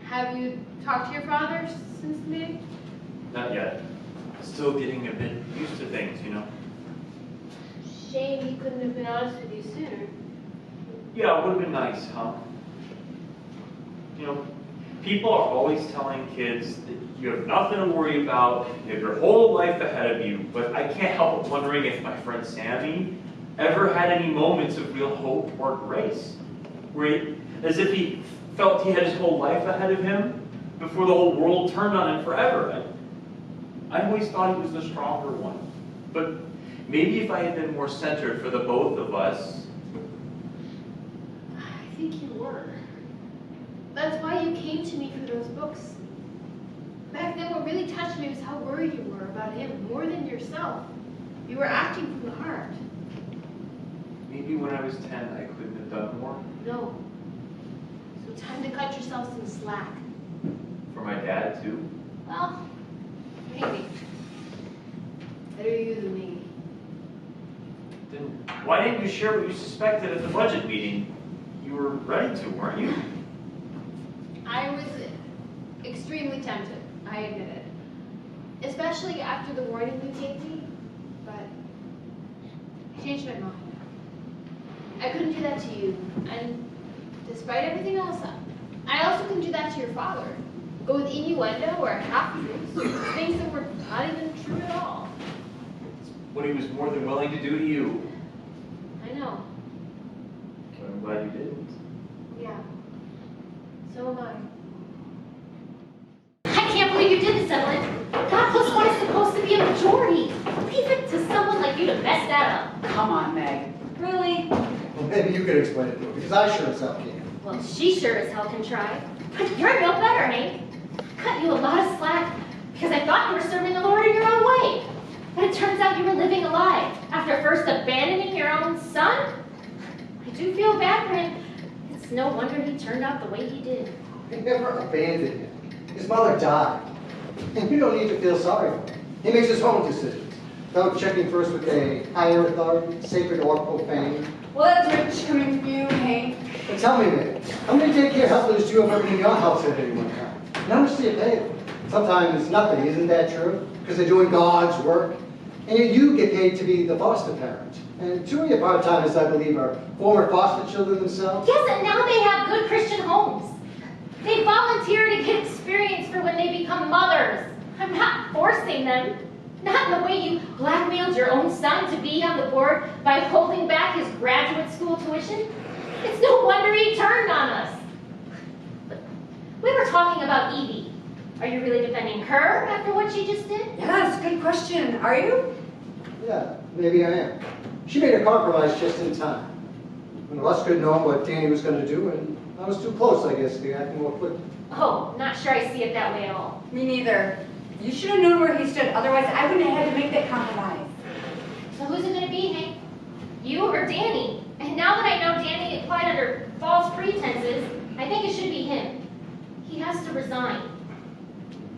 Have you talked to your father since the meeting? Not yet. Still getting a bit used to things, you know? Shame he couldn't have been honest with you sooner. Yeah, it would have been nice, huh? You know, people are always telling kids that you have nothing to worry about, you have your whole life ahead of you, but I can't help but wondering if my friend Sammy ever had any moments of real hope or grace, as if he felt he had his whole life ahead of him before the whole world turned on him forever. I always thought he was the stronger one, but maybe if I had been more centered for the both of us. I think you were. That's why you came to me for those books. Back then, what really touched me was how worried you were about him, more than yourself. You were acting from the heart. Maybe when I was 10, I couldn't have done more. No. So time to cut yourself some slack. For my dad, too. Well, maybe. Better you than me. Then why didn't you share what you suspected at the budget meeting? You were ready to, weren't you? I was extremely tempted, I admit it. Especially after the warning you gave me, but I changed my mind. I couldn't do that to you, and despite everything else, I also couldn't do that to your father. Go with innuendo or half-truths, things that were not even true at all. It's what he was more than willing to do to you. I know. But I'm glad you didn't. Yeah. So am I. I can't believe you didn't settle it. God plus one is supposed to be a majority. Leave it to someone like you to mess that up. Come on, Meg. Really? Well, maybe you could explain it to her, because I sure as hell can't. Well, she sure as hell can try. But you're no better, Hank. Cut you a lot of slack because I thought you were serving the Lord in your own way. But it turns out you were living a lie after first abandoning your own son. I do feel bad for him. It's no wonder he turned out the way he did. I never abandoned him. His mother died. And you don't need to feel sorry for him. He makes his own decisions, without checking first with a higher authority, sacred or profane. Well, that's rich coming from you, Hank. But tell me, man, how many daycare helpers do you have working in your house at any one time? And how much do you pay them? Sometimes nothing, isn't that true? Because they're doing God's work. And yet you get paid to be the foster parent. And two of your part-timers, I believe, are former foster children themselves. Yes, and now they have good Christian homes. They volunteer to get experience for when they become mothers. I'm not forcing them. Not in the way you blackmailed your own son to be on the board by holding back his graduate school tuition. It's no wonder he turned on us. But we were talking about Evie. Are you really defending her after what she just did? Yeah, that's a good question. Are you? Yeah, maybe I am. She made a compromise just in time. When Russ couldn't know what Danny was going to do, and I was too close, I guess, to be acting more quick. Oh, not sure I see it that way at all. Me neither. You should have known where he stood, otherwise I wouldn't have had to make that compromise. So who's it gonna be, Hank? You or Danny? And now that I know Danny applied under false pretenses, I think it should be him. He has to resign.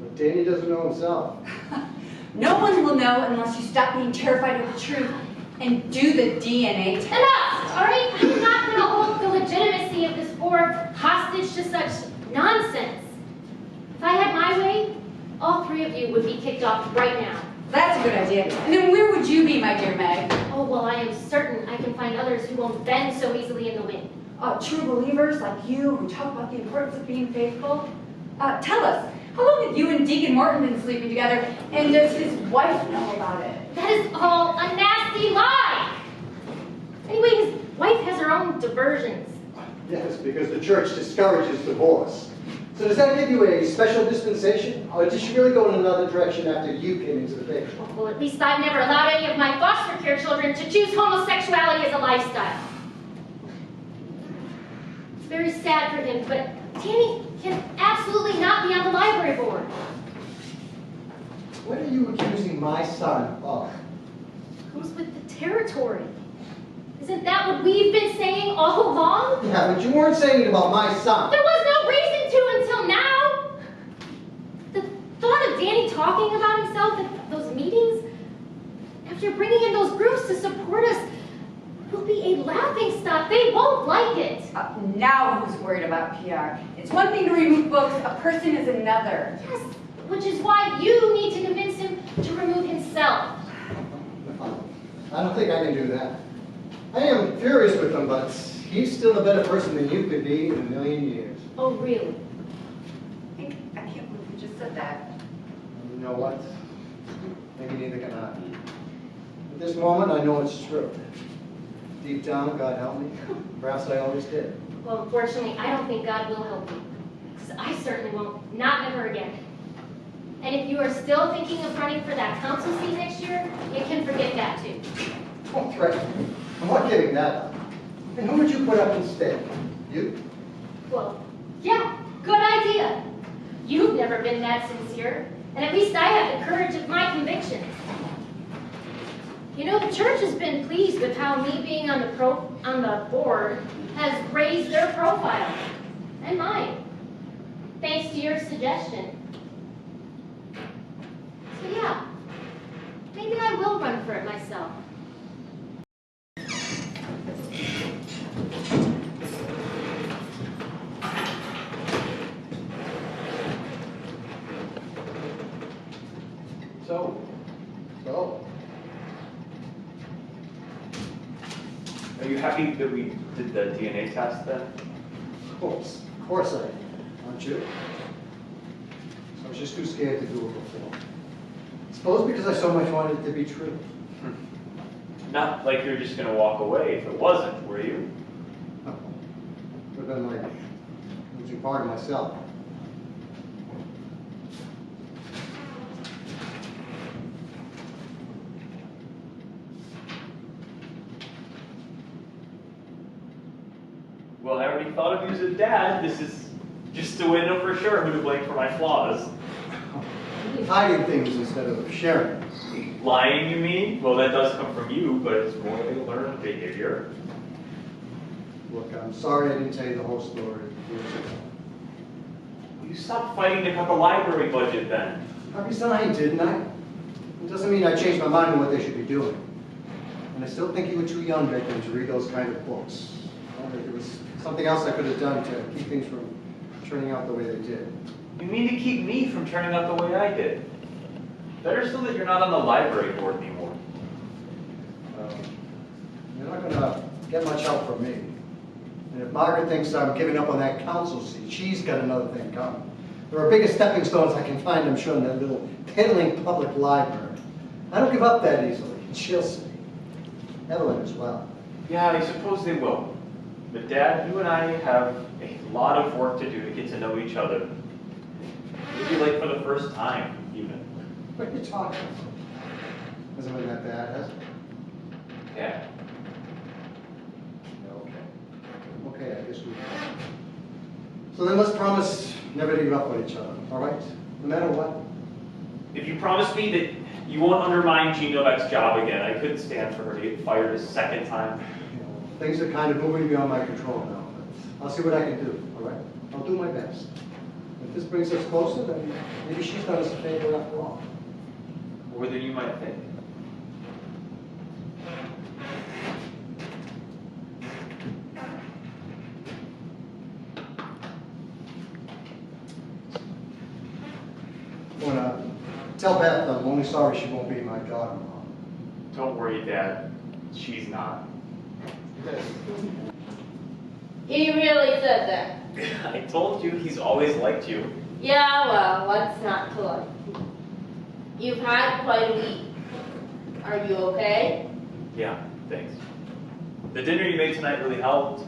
But Danny doesn't know himself. No one will know unless you stop being terrified of the truth and do the DNA test. Enough! Alright? I'm not gonna hold the legitimacy of this board hostage to such nonsense. If I had my way, all three of you would be kicked off right now. That's a good idea. And then where would you be, my dear Meg? Oh, well, I am certain I can find others who won't bend so easily in the wind. True believers like you who talk about the importance of being faithful. Tell us, how long have you and Deacon Martin been sleeping together, and does his wife know about it? That is all a nasty lie! Anyway, his wife has her own diversions. Yes, because the church discourages divorce. So does that give you a special dispensation? Or did she really go in another direction after you came into the picture? Well, at least I've never allowed any of my foster care children to choose homosexuality as a lifestyle. It's very sad for him, but Danny can absolutely not be on the library board. What are you accusing my son of? Who's with the territory? Isn't that what we've been saying all along? Yeah, but you weren't saying it about my son. There was no reason to until now. The thought of Danny talking about himself at those meetings, after bringing in those groups to support us, will be a laughingstock. They won't like it. Now who's worried about PR? It's one thing to remove books, a person is another. Yes, which is why you need to convince him to remove himself. I don't think I can do that. I am furious with him, but he's still a better person than you could be in a million years. Oh, really? I can't believe you just said that. You know what? Maybe neither can I. At this moment, I know it's true. Deep down, God help me. Perhaps I always did. Well, unfortunately, I don't think God will help you. Because I certainly won't. Not ever again. And if you are still thinking of running for that council seat next year, you can forget that too. Don't threaten me. I'm not giving that up. And who would you put up instead? You? Well, yeah, good idea. You've never been that sincere, and at least I have the courage of my convictions. You know, the church has been pleased with how me being on the board has raised their profile, and mine, thanks to your suggestion. So yeah, maybe I will run for it myself. So? Are you happy that we did the DNA test then? Of course I am. Aren't you? I was just too scared to do it before. Suppose because I so much wanted it to be true. Not like you're just gonna walk away if it wasn't, were you? Would have been like losing part of myself. Well, I already thought of you as a dad. This is just a way to know for sure who to blame for my flaws. Hiding things instead of sharing. Lying, you mean? Well, that does come from you, but it's more of a learned behavior. Look, I'm sorry I didn't tell you the whole story years ago. You stopped fighting to cut the library budget then. I resigned, didn't I? It doesn't mean I changed my mind on what they should be doing. And I still think you were too young back then to read those kind of books. There was something else I could have done to keep things from turning out the way they did. You mean to keep me from turning out the way I did? Better still that you're not on the library board anymore. You're not going to get much help from me. And if Margaret thinks I'm giving up on that council seat, she's got another thing coming. There are bigger stepping stones I can find, I'm sure, in that little piddling public library. I don't give up that easily, and she'll see. Evelyn as well. Yeah, I suppose they will. But Dad, you and I have a lot of work to do to get to know each other. Maybe like for the first time, even. What are you talking about? Hasn't been that bad, has it? Yeah. Okay. Okay, I guess we can. So then let's promise never to give up on each other, all right? No matter what. If you promise me that you won't undermine Jean Novak's job again, I couldn't stand for her to get fired a second time. Things are kind of moving beyond my control now, but I'll see what I can do, all right? I'll do my best. If this brings us closer, then maybe she's done us a favor after all. More than you might think. I want to tell Beth I'm only sorry she won't be my daughter-in-law. Don't worry, Dad. She's not. He really said that. I told you he's always liked you. Yeah, well, what's not to like? You've had quite a week. Are you okay? Yeah, thanks. The dinner you made tonight really helped.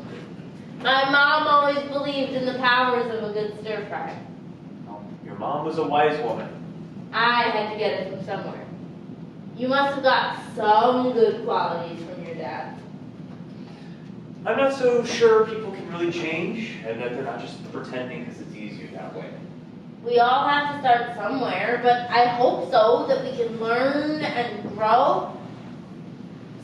My mom always believed in the powers of a good stir fry. Your mom was a wise woman. I had to get it from somewhere. You must have got some good qualities from your dad. I'm not so sure people can really change, and that they're not just pretending because it's easier that way. We all have to start somewhere, but I hope so that we can learn and grow.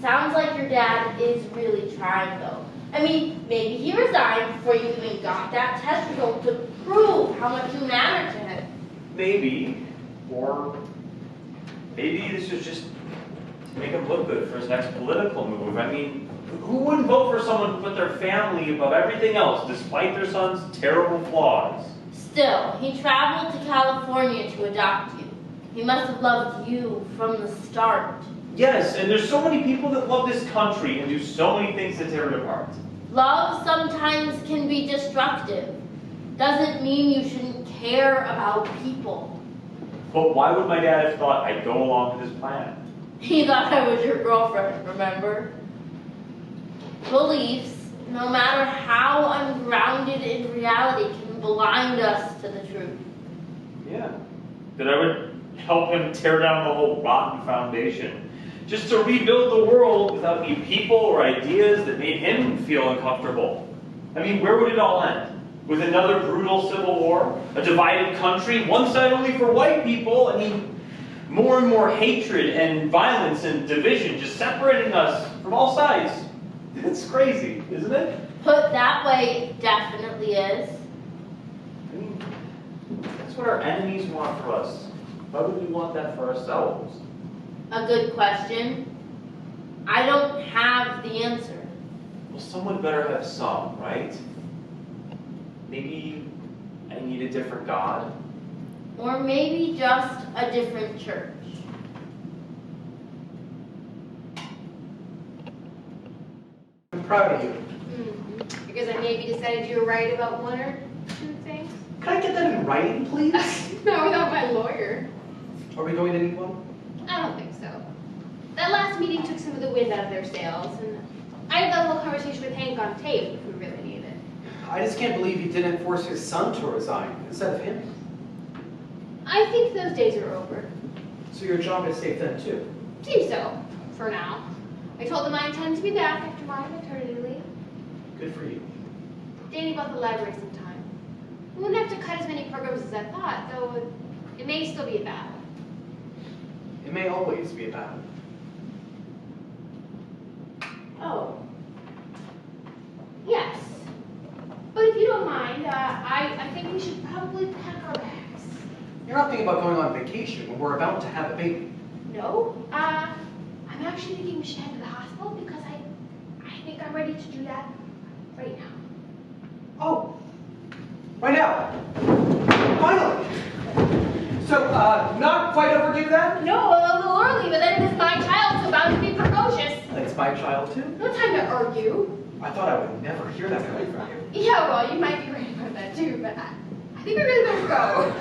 Sounds like your dad is really trying, though. I mean, maybe he resigned before you even got that test result to prove how much you matter to him. Maybe, or maybe this was just to make him look good for his next political move. I mean, who wouldn't vote for someone who put their family above everything else, despite their son's terrible flaws? Still, he traveled to California to adopt you. He must have loved you from the start. Yes, and there's so many people that love this country and do so many things to tear it apart. Love sometimes can be destructive. Doesn't mean you shouldn't care about people. But why would my dad have thought I'd go along with his plan? He thought I was your girlfriend, remember? Beliefs, no matter how ungrounded in reality, can blind us to the truth. Yeah. That I would help him tear down the whole rotten foundation. Just to rebuild the world without any people or ideas that made him feel uncomfortable. I mean, where would it all end? With another brutal civil war? A divided country? One side only for white people? I mean, more and more hatred and violence and division just separating us from all sides. It's crazy, isn't it? Put that way, it definitely is. I mean, that's what our enemies want for us. Why would we want that for ourselves? A good question. I don't have the answer. Well, someone better have some, right? Maybe I need a different God. Or maybe just a different church. I'm proud of you. Because I maybe decided you were right about one or two things? Can I get that in writing, please? Not without my lawyer. Are we going to need one? I don't think so. That last meeting took some of the wind out of their sails, and I had that whole conversation with Hank on tape if we really need it. I just can't believe he didn't force his son to resign instead of him. I think those days are over. So your job is safe then, too. Seems so, for now. I told them I intend to be back after my maternity leave. Good for you. Danny bought the library sometime. We wouldn't have to cut as many programs as I thought, though it may still be a battle. It may always be a battle. Oh. Yes. But if you don't mind, I think we should probably pack our bags. You're not thinking about going on vacation when we're about to have a baby. No. I'm actually thinking we should head to the hospital because I think I'm ready to do that right now. Oh. Right now. Finally. So, not quite overdue then? No, a little early, but then it is my child, so bound to be precocious. It's my child too? No time to argue. I thought I would never hear that coming from you. Yeah, well, you might be right about that too, but I think we really better go.